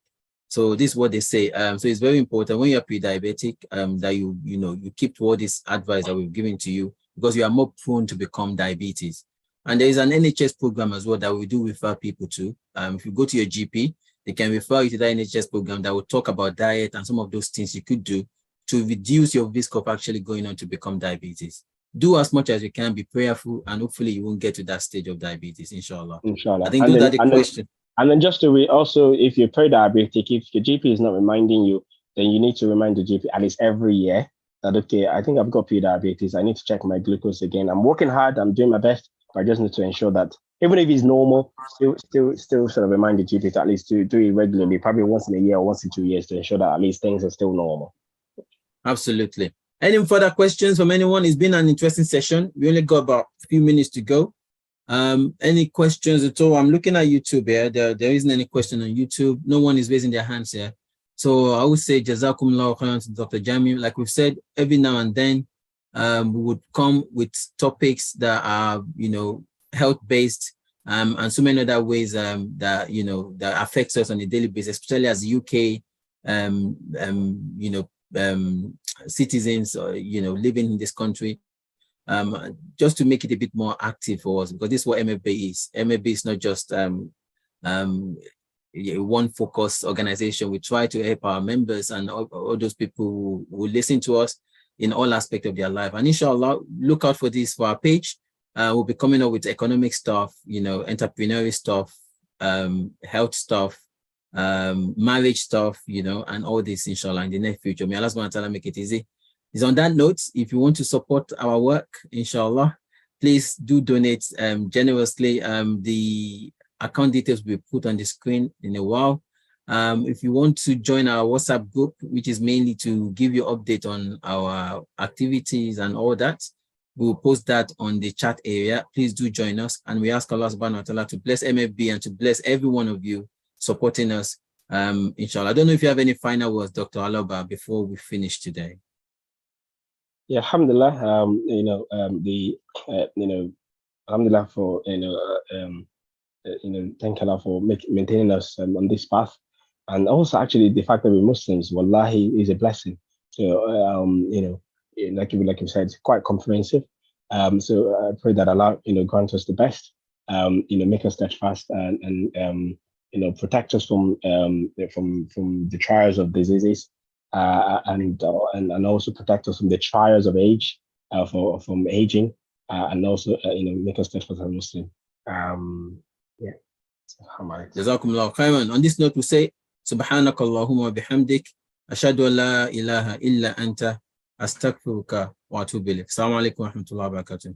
A: So this is what they say. So it's very important when you're pre-diabetic that you keep to all this advice that we've given to you, because you are more prone to become diabetes. And there is an NHS program as well that we do refer people to. If you go to your GP, they can refer you to that NHS program that will talk about diet and some of those things you could do to reduce your risk of actually going on to become diabetes. Do as much as you can, be prayerful, and hopefully you won't get to that stage of diabetes, inshallah.
B: Inshallah.
A: I think those are the questions.
B: And then just to also, if you're pre-diabetic, if your GP is not reminding you, then you need to remind the GP at least every year that, okay, I think I've got pre-diabetes. I need to check my glucose again. I'm working hard. I'm doing my best, but I just need to ensure that even if it's normal, still sort of remind the GP to at least do it regularly, probably once in a year or once in 2 years, to ensure that at least things are still normal.
A: Absolutely. Any further questions from anyone? It's been an interesting session. We only got about a few minutes to go. Any questions at all? I'm looking at YouTube here. There isn't any question on YouTube. No one is raising their hands here. So I would say Jazakumullah khairan to Dr. Jami. Like we've said, every now and then we would come with topics that are, health-based and so many other ways that, that affects us on a daily basis, especially as UK, citizens, living in this country. Just to make it a bit more active for us, because this is what MFB is. MFB is not just one focused organization. We try to help our members and all those people who listen to us in all aspects of their life. And inshallah, look out for this for our page. We'll be coming up with economic stuff, entrepreneurial stuff, health stuff, marriage stuff, and all this, inshallah, in the near future. May Allah subhanahu wa ta'ala make it easy. Is on that note, if you want to support our work, inshallah, please do donate generously. The account details will be put on the screen in a while. If you want to join our WhatsApp group, which is mainly to give you update on our activities and all that, we'll post that on the chat area. Please do join us. And we ask Allah subhanahu wa ta'ala to bless MFB and to bless every one of you supporting us, inshallah. I don't know if you have any final words, Dr. Alaba, before we finish today.
B: Yeah, alhamdulillah. Alhamdulillah for thank Allah for maintaining us on this path, and also actually the fact that we're Muslims, wallahi, is a blessing. So like you said, it's quite comprehensive. So I pray that Allah grant us the best. Make us steadfast and protect us from the trials of diseases. And also protect us from the trials of age, from aging, and also make us steadfast as Muslim.
A: Jazakumullah khairan. On this note, we say Subhanakallahumma bihamdik, ashhadu an la ilaha illa anta, astaghfiruka wa atubu ilaik. Assalamu alaikum wa rahmatullahi wa barakatuh.